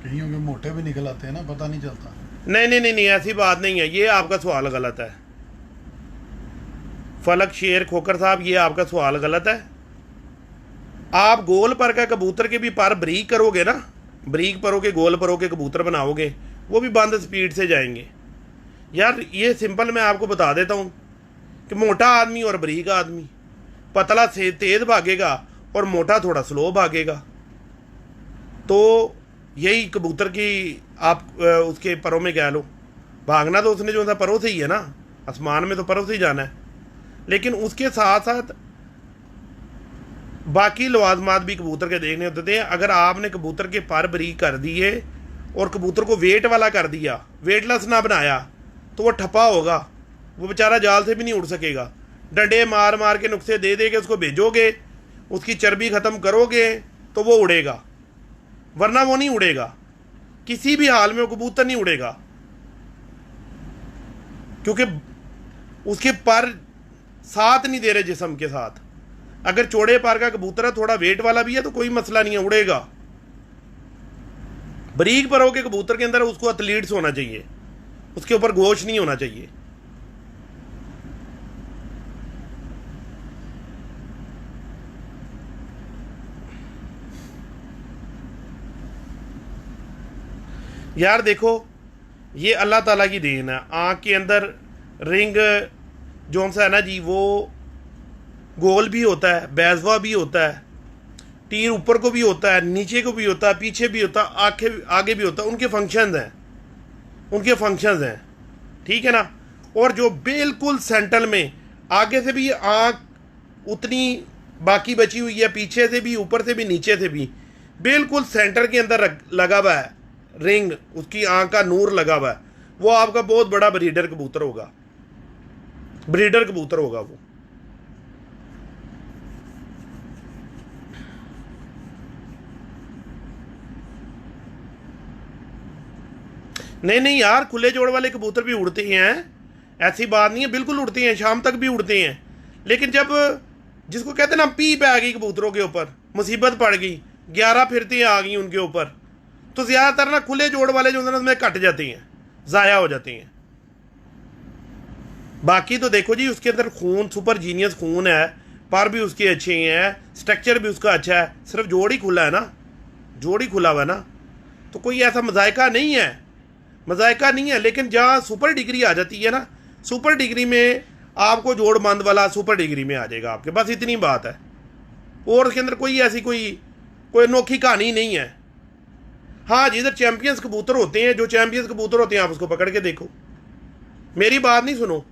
कईयों के मोटे भी निकल आते हैं ना, पता नहीं चलता। नहीं नहीं नहीं नहीं, ऐसी बात नहीं है, ये आपका सवाल गलत है फलक शेर खोकर साहब, ये आपका सवाल गलत है। आप गोल पर का कबूतर के भी पर बरीक करोगे ना, बरीक परों के गोल परों के कबूतर बनाओगे, वो भी बंद स्पीड से जाएंगे। यार ये सिंपल मैं आपको बता देता हूँ कि मोटा आदमी और बरीक आदमी, पतला से तेज भागेगा और मोटा थोड़ा स्लो भागेगा। तो यही कबूतर की आप उसके परों में कह लो, भागना तो उसने जो सा परों से ही है ना, आसमान में तो परों से ही जाना है, लेकिन उसके साथ साथ बाकी लवाजमात भी कबूतर के देखने होते हैं। अगर आपने कबूतर के पर बरीक कर दिए और कबूतर को वेट वाला कर दिया, वेटलेस ना बनाया, तो वो ठप्पा होगा, वो बेचारा जाल से भी नहीं उड़ सकेगा। डंडे मार मार के नुक्से दे दे के उसको भेजोगे, उसकी चर्बी ख़त्म करोगे तो वो उड़ेगा, वरना वो नहीं उड़ेगा। किसी भी हाल में वो कबूतर नहीं उड़ेगा, क्योंकि उसके पर साथ नहीं दे रहे जिस्म के साथ। अगर चौड़े पर का कबूतर है, थोड़ा वेट वाला भी है, तो कोई मसला नहीं है, उड़ेगा। बारीक परों के कबूतर के अंदर उसको एथलीट्स होना चाहिए, उसके ऊपर गोश नहीं होना चाहिए। यार देखो, ये अल्लाह ताला की देन है। आँख के अंदर रिंग जोन सा है ना जी, वो गोल भी होता है, बैजवा भी होता है, तीर ऊपर को भी होता है, नीचे को भी होता है, पीछे भी होता है, आँखें आगे भी होता है। उनके फंक्शंस हैं, उनके फंक्शंस हैं, ठीक है ना। और जो बिल्कुल सेंटर में आगे से भी आँख उतनी बाकी बची हुई है, पीछे से भी, ऊपर से भी, नीचे से भी, बिल्कुल सेंटर के अंदर लगा हुआ है रिंग, उसकी आँख का नूर लगा हुआ है, वो आपका बहुत बड़ा ब्रीडर कबूतर होगा, ब्रीडर कबूतर होगा वो। नहीं नहीं यार, खुले जोड़ वाले कबूतर भी उड़ते हैं, ऐसी बात नहीं है, बिल्कुल उड़ते हैं, शाम तक भी उड़ते हैं। लेकिन जब जिसको कहते हैं ना पी पे आ गई कबूतरों के ऊपर, मुसीबत पड़ गई, 11 फिरती आ गई उनके ऊपर, तो ज़्यादातर ना खुले जोड़ वाले जो उसमें कट जाती हैं, ज़ाया हो जाती हैं। बाकी तो देखो जी, उसके अंदर खून सुपर जीनियस खून है, पर भी उसके अच्छे हैं, स्ट्रक्चर भी उसका अच्छा है, सिर्फ जोड़ ही खुला है ना, जोड़ ही खुला हुआ है ना, तो कोई ऐसा मजायका नहीं है, मजायका नहीं है। लेकिन जहाँ सुपर डिग्री आ जाती है ना, सुपर डिग्री में आपको जोड़बंद वाला सुपर डिग्री में आ जाएगा आपके, बस इतनी बात है। और उसके अंदर कोई ऐसी कोई अनोखी कहानी नहीं है। हाँ जिधर चैंपियंस कबूतर होते हैं, जो चैंपियंस कबूतर होते हैं, आप उसको पकड़ के देखो, मेरी बात नहीं सुनो,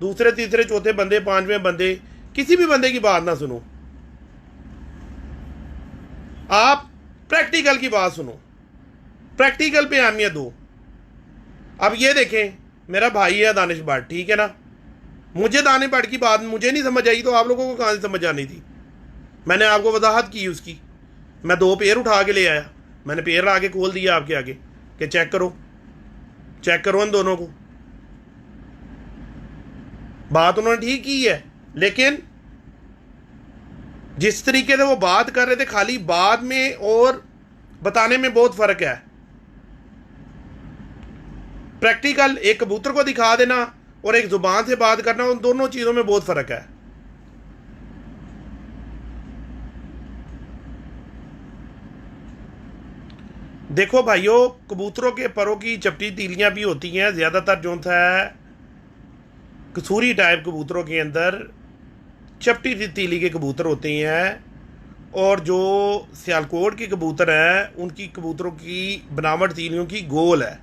दूसरे तीसरे चौथे बंदे, पांचवें बंदे, किसी भी बंदे की बात ना सुनो, आप प्रैक्टिकल की बात सुनो, प्रैक्टिकल पे अहमियत दो। अब ये देखें, मेरा भाई है दानिश भट्ट, ठीक है ना, मुझे दानिश भट्ट की बात मुझे नहीं समझ आई, तो आप लोगों को कहाँ से समझ आनी थी? मैंने आपको वजाहत की उसकी, मैं 2 पेयर उठा के ले आया, मैंने पेयर आगे खोल दिया आपके आगे कि चेक करो, चेक करो इन दोनों को। बात उन्होंने ठीक की है, लेकिन जिस तरीके से वो बात कर रहे थे, खाली बात में और बताने में बहुत फर्क है। प्रैक्टिकल एक कबूतर को दिखा देना और एक जुबान से बात करना, उन दोनों चीजों में बहुत फर्क है। देखो भाइयों, कबूतरों के परों की चपटी तीलियां भी होती हैं, ज्यादातर जो है कसूरी टाइप कबूतरों के अंदर चपटी तीली के कबूतर होते हैं, और जो सियालकोट के कबूतर हैं उनकी कबूतरों की बनावट तीलियों की गोल है।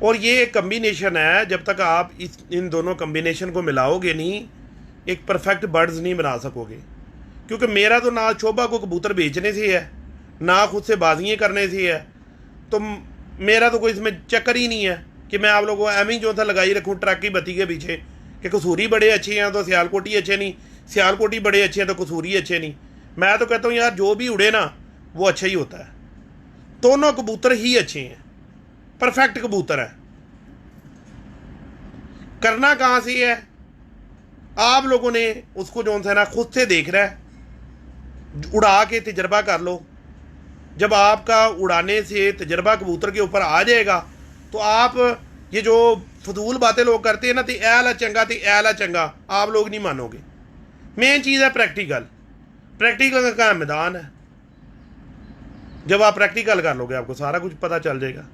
और ये एक कम्बिनेशन है, जब तक आप इन दोनों कम्बिनेशन को मिलाओगे नहीं, एक परफेक्ट बर्ड्स नहीं बना सकोगे। क्योंकि मेरा तो ना शोभा को कबूतर बेचने से है, ना खुद से बाजियाँ करने से है, तो मेरा तो कोई इसमें चक्कर ही नहीं है कि मैं आप लोगों को एम ही जो था लगाई रखूँ ट्रक की बत्ती के पीछे कि कसूरी बड़े अच्छे हैं तो सियालकोटी अच्छे नहीं, सियालकोटी बड़े अच्छे हैं तो कसूरी अच्छे नहीं। मैं तो कहता हूँ यार, जो भी उड़े ना वो अच्छा ही होता है, दोनों कबूतर ही अच्छे हैं, परफेक्ट कबूतर है। करना कहाँ से है, आप लोगों ने उसको जो है ना खुद से देख रहा है, उड़ा के तजर्बा कर लो। जब आपका उड़ाने से तजर्बा कबूतर के ऊपर आ जाएगा, तो आप ये जो फजूल बातें लोग करते हैं ना, ते ऐला चंगा ते ऐला चंगा, आप लोग नहीं मानोगे। मेन चीज़ है प्रैक्टिकल, प्रैक्टिकल का मैदान है। जब आप प्रैक्टिकल कर लोगे, आपको सारा कुछ पता चल जाएगा।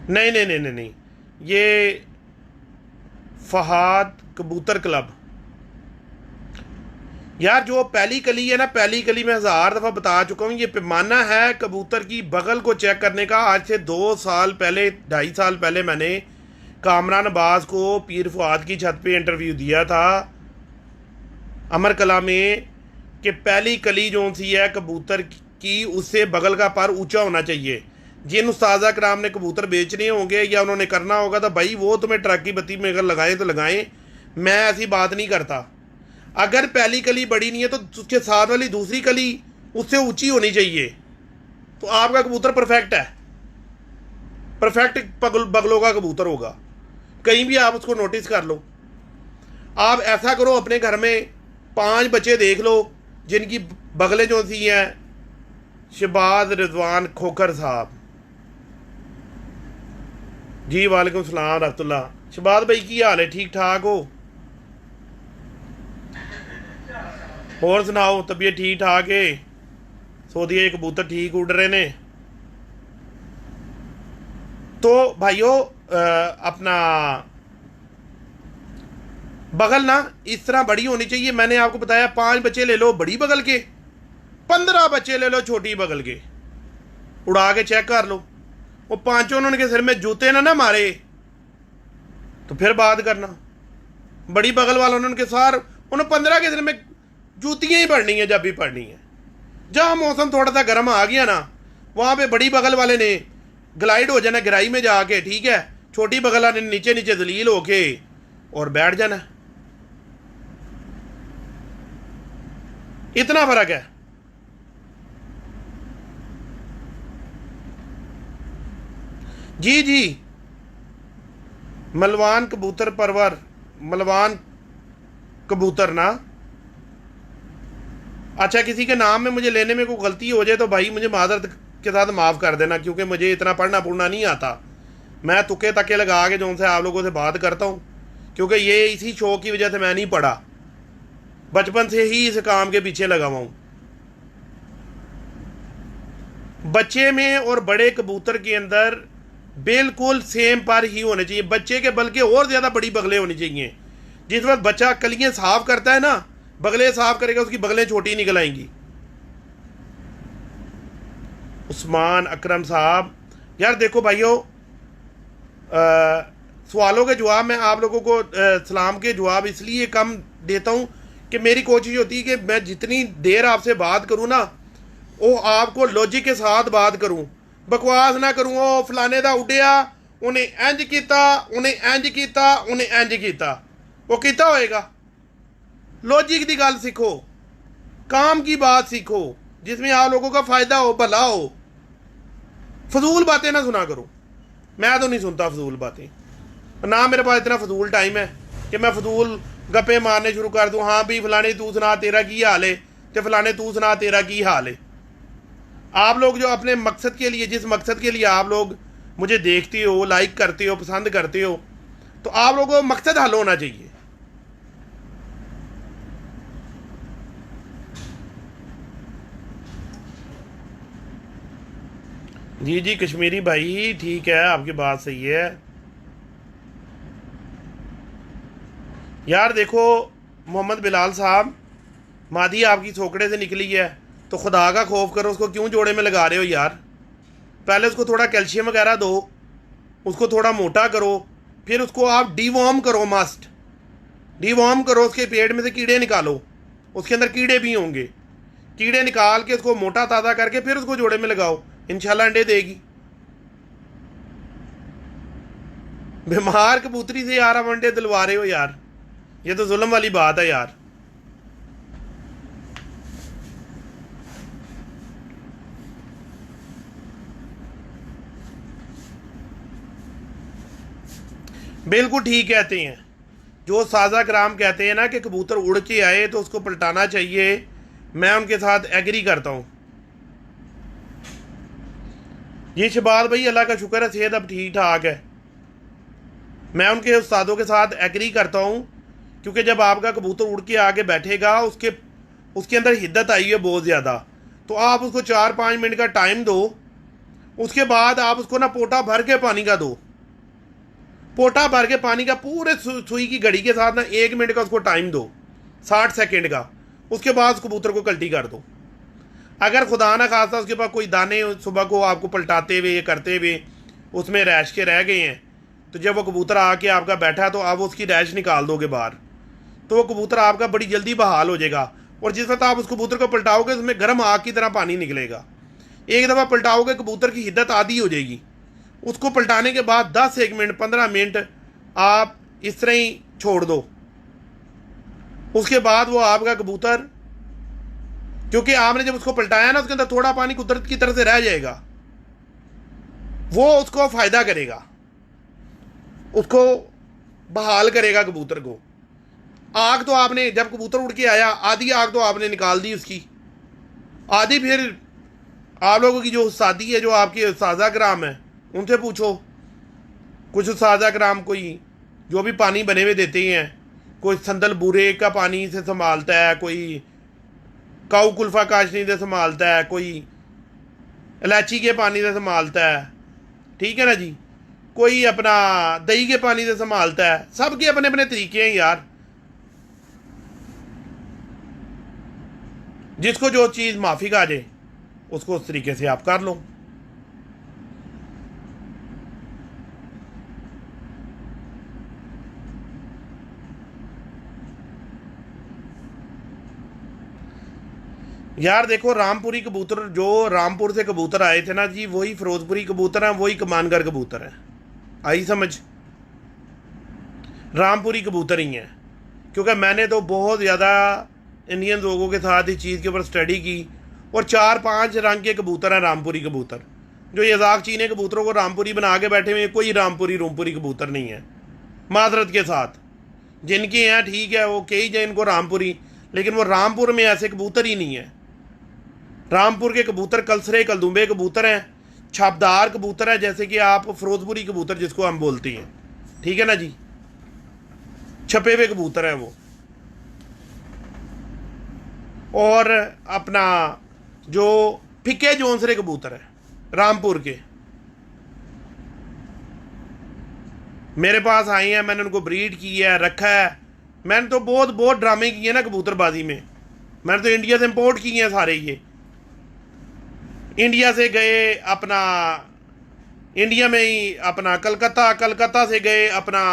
नहीं नहीं नहीं नहीं नहीं, ये फहाद कबूतर क्लब यार, जो पहली कली है ना, पहली कली में 1000 दफ़ा बता चुका हूँ, ये पैमाना है कबूतर की बगल को चेक करने का। आज से 2 साल पहले, 2.5 साल पहले मैंने कामरान अब्बास को पीर फुआद की छत पे इंटरव्यू दिया था अमर कला में, कि पहली कली जो सी है कबूतर की, उससे बगल का पर ऊंचा होना चाहिए। जिन उस्ताजा कराम ने कबूतर बेचने होंगे या उन्होंने करना होगा, तो भाई वो तुम्हें ट्रक की बत्ती में अगर लगाएं तो लगाएं, मैं ऐसी बात नहीं करता। अगर पहली कली बड़ी नहीं है तो उसके साथ वाली दूसरी कली उससे ऊंची होनी चाहिए, तो आपका कबूतर परफेक्ट है, परफेक्ट बगलों का कबूतर होगा। कहीं भी आप उसको नोटिस कर लो। आप ऐसा करो अपने घर में 5 बच्चे देख लो जिनकी बगलें जो सी हैं, शहबाज रिजवान खोखर साहब जी, वालेकुम सलाम रहमतुल्लाह। शहबाज भाई की हाल है, ठीक ठाक हो? और सुनाओ, तबीयत ठीक ठाक है? सऊदीया के कबूतर ठीक उड़ रहे ने? तो भाइयों अपना बगल ना इस तरह बड़ी होनी चाहिए। मैंने आपको बताया 5 बच्चे ले लो बड़ी बगल के, 15 बच्चे ले लो छोटी बगल के, उड़ा के चेक कर लो। वो पांचों उन्होंने सिर में जूते ना मारे तो फिर बात करना। बड़ी बगल वालों ने उनके सार उन्होंने 15 के सिर में जूतियां ही पड़नी है जब भी पड़नी है। जहां मौसम थोड़ा सा गर्म आ गया ना, वहां पे बड़ी बगल वाले ने ग्लाइड हो जाना गहराई में जाके, ठीक है। छोटी बगल वाले ने नीचे नीचे जलील होके और बैठ जाना। इतना फर्क है। जी जी, मलवान कबूतर परवर, मलवान कबूतर ना। अच्छा, किसी के नाम में मुझे लेने में कोई गलती हो जाए तो भाई मुझे माजरत के साथ माफ़ कर देना, क्योंकि मुझे इतना पढ़ना पढ़ना नहीं आता। मैं तुक्के तक्के लगा के जो उनसे आप लोगों से बात करता हूँ, क्योंकि ये इसी शौक की वजह से मैं नहीं पढ़ा, बचपन से ही इस काम के पीछे लगा हुआ हूँ। बच्चे में और बड़े कबूतर के अंदर बिल्कुल सेम पर ही होने चाहिए। बच्चे के बल्कि और ज़्यादा बड़ी बगलें होनी चाहिए। जिस वक्त बच्चा कलियाँ साफ करता है ना, बगलें साफ करेगा, उसकी बगलें छोटी निकल आएंगी। उस्मान अकरम साहब, यार देखो भाइयों, सवालों के जवाब मैं आप लोगों को सलाम के जवाब इसलिए कम देता हूँ कि मेरी कोशिश होती है कि मैं जितनी देर आपसे बात करूँ ना, वो आपको लॉजिक के साथ बात करूँ, बकवास ना करूँ। वो फलाने दा उड्या, उन्हें इंज किया, उन्हें इंज किया, उन्हें इंज किया, वो किता होएगा। लॉजिक की गल सीखो, काम की बात सीखो, जिसमें आप लोगों का फायदा हो, भला हो। फजूल बातें ना सुना करो, मैं तो नहीं सुनता फजूल बातें, ना मेरे पास इतना फजूल टाइम है कि मैं फजूल गप्पे मारने शुरू कर दूं। हाँ भी फलाने तू सुना तेरा की हाल है, तो फलाने तू सुना तेरा की हाल है। आप लोग जो अपने मकसद के लिए, जिस मकसद के लिए आप लोग मुझे देखते हो, लाइक करते हो, पसंद करते हो, तो आप लोगों को मकसद हल होना चाहिए। जी जी कश्मीरी भाई, ठीक है, आपकी बात सही है। यार देखो मोहम्मद बिलाल साहब, मादी आपकी सोकड़े से निकली है तो खुदा का खौफ करो, उसको क्यों जोड़े में लगा रहे हो यार? पहले उसको थोड़ा कैल्शियम वगैरह दो, उसको थोड़ा मोटा करो, फिर उसको आप डीवॉर्म करो, मस्ट डीवॉर्म करो, उसके पेट में से कीड़े निकालो, उसके अंदर कीड़े भी होंगे, कीड़े निकाल के उसको मोटा ताज़ा करके फिर उसको जोड़े में लगाओ, इंशाल्लाह अंडे देगी। बीमार कबूतरी से यार आप अंडे दिलवा रहे हो यार, ये तो जुल्म वाली बात है यार। बिल्कुल ठीक कहते हैं जो साजा कराम कहते हैं ना कि कबूतर उड़ के आए तो उसको पलटाना चाहिए, मैं उनके साथ एग्री करता हूँ। ये शहबाज भाई अल्लाह का शुक्र है सेहत अब ठीक ठाक है, मैं उनके उस्तादों के साथ एग्री करता हूँ, क्योंकि जब आपका कबूतर उड़ के आके बैठेगा, उसके अंदर हिद्दत आई है बहुत ज़्यादा, तो आप उसको 4-5 मिनट का टाइम दो। उसके बाद आप उसको ना पोटा भर के पानी का दो, पोटा भर के पानी का पूरे सुई की घड़ी के साथ ना 1 मिनट का उसको टाइम दो, 60 सेकेंड का। उसके बाद उस कबूतर को कल्टी कर दो। अगर खुदा ना खास्ता उसके पास कोई दाने सुबह को आपको पलटाते हुए, ये करते हुए उसमें रैश के रह गए हैं, तो जब वो कबूतर आके आपका बैठा तो आप उसकी रैश निकाल दोगे बाहर, तो वो कबूतर आपका बड़ी जल्दी बहाल हो जाएगा। और जिस वक्त आप उस कबूतर को पलटाओगे उसमें गर्म आग की तरह पानी निकलेगा। एक दफ़ा पलटाओगे कबूतर की हिद्दत आधी हो जाएगी। उसको पलटाने के बाद 10 मिनट 15 मिनट आप इस तरह ही छोड़ दो। उसके बाद वो आपका कबूतर, क्योंकि आपने जब उसको पलटाया ना, उसके अंदर थोड़ा पानी कुदरत की तरफ से रह जाएगा, वो उसको फ़ायदा करेगा, उसको बहाल करेगा कबूतर को। आग तो आपने, जब कबूतर उड़ के आया, आधी आग तो आपने निकाल दी उसकी, आधी फिर आप लोगों की जो उस्तादी है, जो आपके उस्तादा कराम है, उनसे पूछो। कुछ उस्तादा कराम कोई जो भी पानी बने हुए देते हैं, कोई संदल बूरे का पानी से संभालता है, कोई काऊ कुल्फा काशनी से संभालता है, कोई इलायची के पानी से संभालता है, ठीक है ना जी, कोई अपना दही के पानी से संभालता है। सबके अपने अपने तरीके हैं यार, जिसको जो चीज़ माफिक आ जाए उसको उस तरीके से आप कर लो। यार देखो, रामपुरी कबूतर, जो रामपुर से कबूतर आए थे ना जी, वही फिरोजपुरी कबूतर हैं, वही कमानगर कबूतर हैं। आई समझ? रामपुरी कबूतर ही हैं। क्योंकि मैंने तो बहुत ज़्यादा इंडियन लोगों के साथ इस चीज़ के ऊपर स्टडी की, और 4-5 रंग के कबूतर हैं रामपुरी कबूतर। जो यजाक चीने कबूतरों को रामपुरी बना के बैठे हुए, कोई रामपुरी रूमपुरी कबूतर नहीं है, माजरत के साथ। जिनके हैं ठीक है, वो कई जाए इनको रामपुरी, लेकिन वो रामपुर में ऐसे कबूतर ही नहीं है। रामपुर के कबूतर कलसरे कलदुम्बे कबूतर हैं, छापदार कबूतर है, जैसे कि आप फिरोजपुरी कबूतर जिसको हम बोलते हैं, ठीक है ना जी, छपे हुए कबूतर हैं वो। और अपना जो फिक्के जोंसरे कबूतर है रामपुर के, मेरे पास आए हैं, मैंने उनको ब्रीड की है, रखा है। मैंने तो बहुत बहुत ड्रामे किए ना कबूतरबाजी में। मैंने तो इंडिया से इंपोर्ट किए हैं सारे। ये इंडिया से गए अपना, इंडिया में ही अपना कलकत्ता, कलकत्ता से गए अपना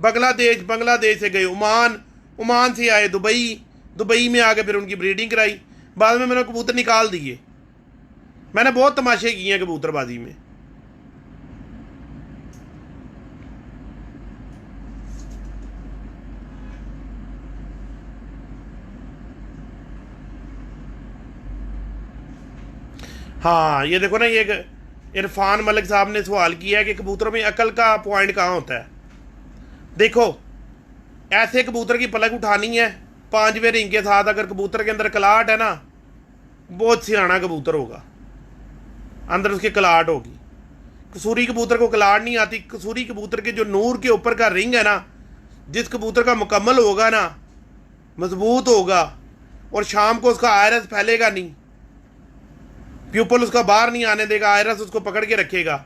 बांग्लादेश, बांग्लादेश से गए ओमान, ओमान से आए दुबई, दुबई में आके फिर उनकी ब्रीडिंग कराई। बाद में मैंने कबूतर निकाल दिए। मैंने बहुत तमाशे किए हैं कबूतरबाजी में। हाँ, ये देखो ना, ये इरफान मलिक साहब ने सवाल किया है कि कबूतरों में अकल का पॉइंट कहाँ होता है। देखो, ऐसे कबूतर की पलक उठानी है 5वें रिंग के साथ, अगर कबूतर के अंदर कलाहट है ना, बहुत सियाना कबूतर होगा, अंदर उसके कलाहट होगी। कसूरी कबूतर को कलाहट नहीं आती। कसूरी कबूतर के जो नूर के ऊपर का रिंग है ना, जिस कबूतर का मुकम्मल होगा ना, मजबूत होगा, और शाम को उसका आयरस फैलेगा नहीं, प्यूपल उसका बाहर नहीं आने देगा, आयरस उसको पकड़ के रखेगा,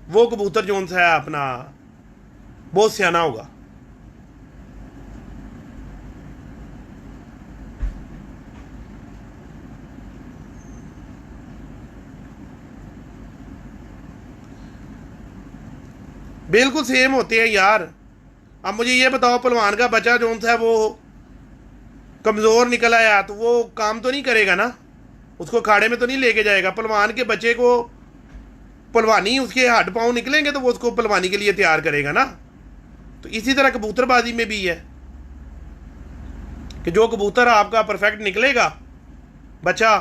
वो कबूतर जो सा है अपना बहुत सियाना होगा। बिल्कुल सेम होते हैं यार। अब मुझे ये बताओ, पहलवान का बच्चा जो सा है वो कमज़ोर निकल आया तो वो काम तो नहीं करेगा ना, उसको खाड़े में तो नहीं लेके जाएगा। पहलवान के बच्चे को पहलवानी, उसके हड्ड पाँव निकलेंगे तो वो उसको पहलवानी के लिए तैयार करेगा ना। तो इसी तरह कबूतरबाजी में भी है कि जो कबूतर आपका परफेक्ट निकलेगा बच्चा,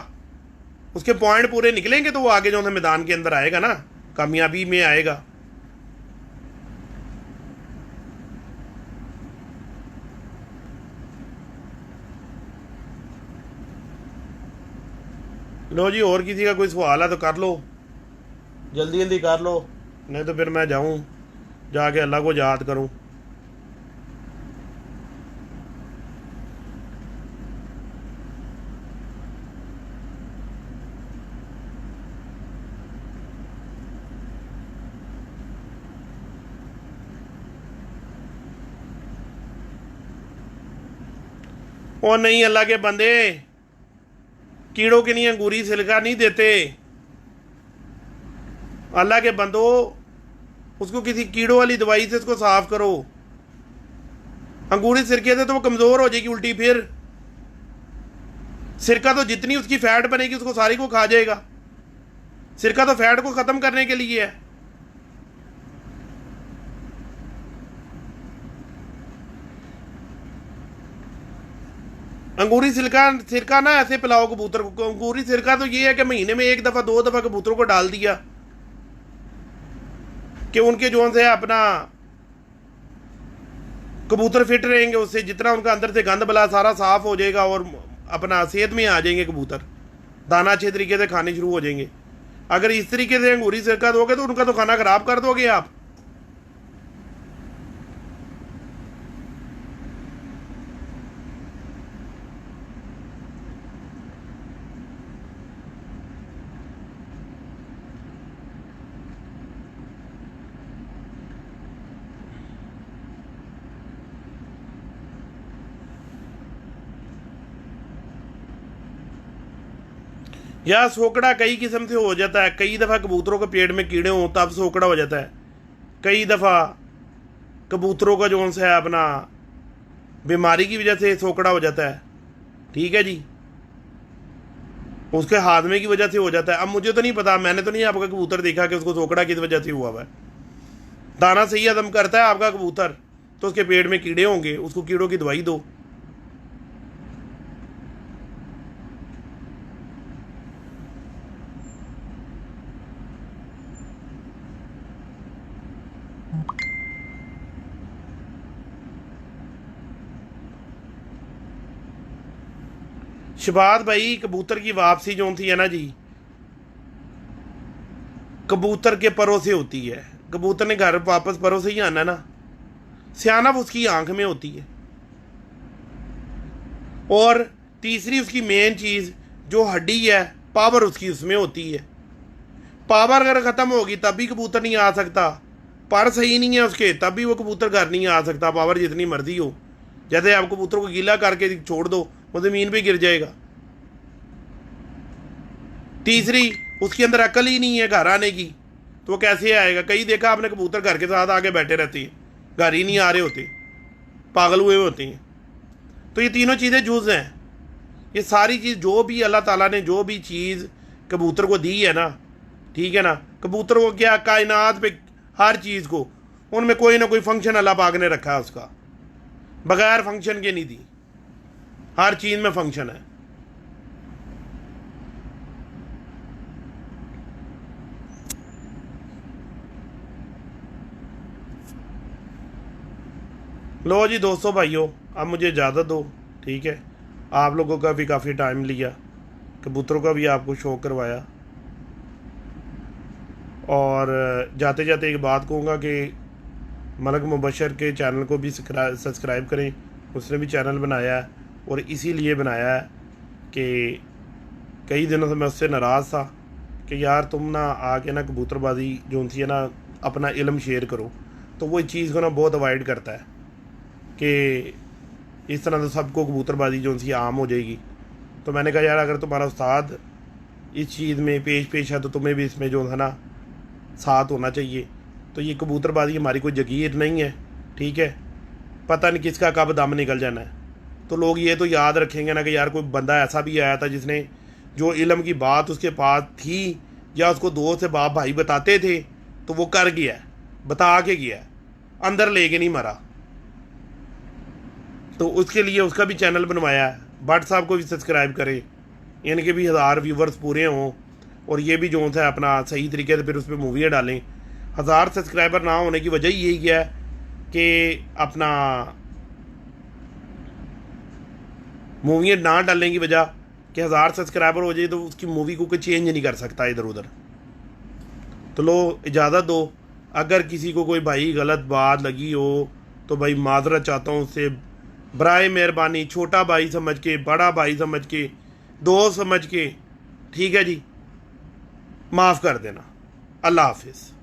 उसके पॉइंट पूरे निकलेंगे तो वो आगे जो है मैदान के अंदर आएगा ना, कामयाबी में आएगा। लो जी, और किसी का कोई सवाल है तो कर लो, जल्दी जल्दी कर लो, नहीं तो फिर मैं जाऊं जाके अल्लाह को याद करूं। और नहीं, अल्लाह के बंदे कीड़ों के लिए अंगूरी सिरका नहीं देते। अल्लाह के बंदो, उसको किसी कीड़ों वाली दवाई से उसको साफ करो। अंगूरी सिरके से तो वो कमज़ोर हो जाएगी उल्टी। फिर सिरका तो जितनी उसकी फैट बनेगी उसको सारी को खा जाएगा। सिरका तो फैट को ख़त्म करने के लिए है। अंगूरी सिरका ना ऐसे पिलाओ कबूतर को। अंगूरी सिरका तो ये है कि महीने में 1 दफ़ा 2 दफ़ा कबूतरों को डाल दिया कि उनके जोन से अपना कबूतर फिट रहेंगे, उससे जितना उनका अंदर से गंद बला सारा साफ हो जाएगा और अपना सेहत में आ जाएंगे कबूतर, दाना अच्छे तरीके से खाने शुरू हो जाएंगे। अगर इस तरीके से अंगूरी सिरका दोगे तो उनका तो खाना खराब कर दोगे आप। या सोकड़ा कई किस्म से हो जाता है, कई दफ़ा कबूतरों के पेट में कीड़े हों तब सोकड़ा हो जाता है, कई दफ़ा कबूतरों का जो है अपना बीमारी की वजह से सोकड़ा हो जाता है, ठीक है जी, उसके हादमे की वजह से हो जाता है। अब मुझे तो नहीं पता, मैंने तो नहीं आपका कबूतर देखा कि उसको सोकड़ा किस वजह से हुआ हुआ है। दाना सही हजम करता है आपका कबूतर तो उसके पेट में कीड़े होंगे, उसको कीड़ों की दवाई दो। शबाद भाई, कबूतर की वापसी जो थी है ना जी, कबूतर के परों से होती है। कबूतर ने घर वापस परों से ही आना ना, सियानत उसकी आंख में होती है। और तीसरी उसकी मेन चीज़ जो हड्डी है, पावर उसकी उसमें होती है। पावर अगर ख़त्म होगी तब भी कबूतर नहीं आ सकता, पर सही नहीं है उसके तब भी वो कबूतर घर नहीं आ सकता, पावर जितनी मर्जी हो। जैसे आप कबूतर को गीला करके छोड़ दो वो ज़मीन पे गिर जाएगा। तीसरी, उसके अंदर अकल ही नहीं है घर आने की, तो वो कैसे आएगा। कई देखा आपने कबूतर घर के साथ आके बैठे रहते हैं, घर ही नहीं आ रहे होते, पागल हुए होते हैं। तो ये तीनों चीज़ें जुज़ हैं। ये सारी चीज़ जो भी अल्लाह ताला ने जो भी चीज़ कबूतर को दी है ना, ठीक है ना, कबूतर को क्या कायनात पे हर चीज़ को उनमें कोई ना कोई फंक्शन अल्लाह पाक ने रखा है, उसका बगैर फंक्शन के नहीं दी, हर चीज़ में फंक्शन है। लो जी दोस्तों भाइयों, अब मुझे इजाज़त दो, ठीक है। आप लोगों का भी काफ़ी टाइम लिया, कबूतरों का भी आपको शो करवाया, और जाते जाते एक बात कहूँगा कि मलक मुबशर के चैनल को भी सब्सक्राइब करें। उसने भी चैनल बनाया है और इसीलिए बनाया है कि कई दिनों से मैं उससे नाराज़ था कि यार तुम ना आके ना कबूतरबाजी जो थी है ना अपना इल्म शेयर करो, तो वो इस चीज़ को ना बहुत अवॉइड करता है कि इस तरह से सबको कबूतरबाजी जो सी आम हो जाएगी। तो मैंने कहा यार अगर तुम्हारा उस्ताद इस चीज़ में पेश है तो तुम्हें भी इसमें जो है ना साथ होना चाहिए। तो ये कबूतरबाजी हमारी कोई जगीर नहीं है, ठीक है, पता नहीं किसका कब दम निकल जाना है। तो लोग ये तो याद रखेंगे ना कि यार कोई बंदा ऐसा भी आया था जिसने जो इल्म की बात उसके पास थी या उसको दोस्त से बाप भाई बताते थे तो वो कर गया है, बता के गया है, अंदर लेके नहीं मरा। तो उसके लिए उसका भी चैनल बनवाया है। भट्ट साहब को भी सब्सक्राइब करें, इनके भी 1000 व्यूवर्स पूरे हों और ये भी जो है अपना सही तरीके से फिर उस पर मूवियाँ डालें। 1000 सब्सक्राइबर ना होने की वजह यही है कि अपना मूवियाँ ना डालने की वजह कि 1000 सब्सक्राइबर हो जाए तो उसकी मूवी को कोई चेंज नहीं कर सकता इधर उधर। तो लो इजाज़त दो, अगर किसी को कोई भाई गलत बात लगी हो तो भाई माजरत चाहता हूँ उससे, बराए मेहरबानी, छोटा भाई समझ के, बड़ा भाई समझ के, दोस्त समझ के, ठीक है जी, माफ़ कर देना। अल्लाह हाफिज़।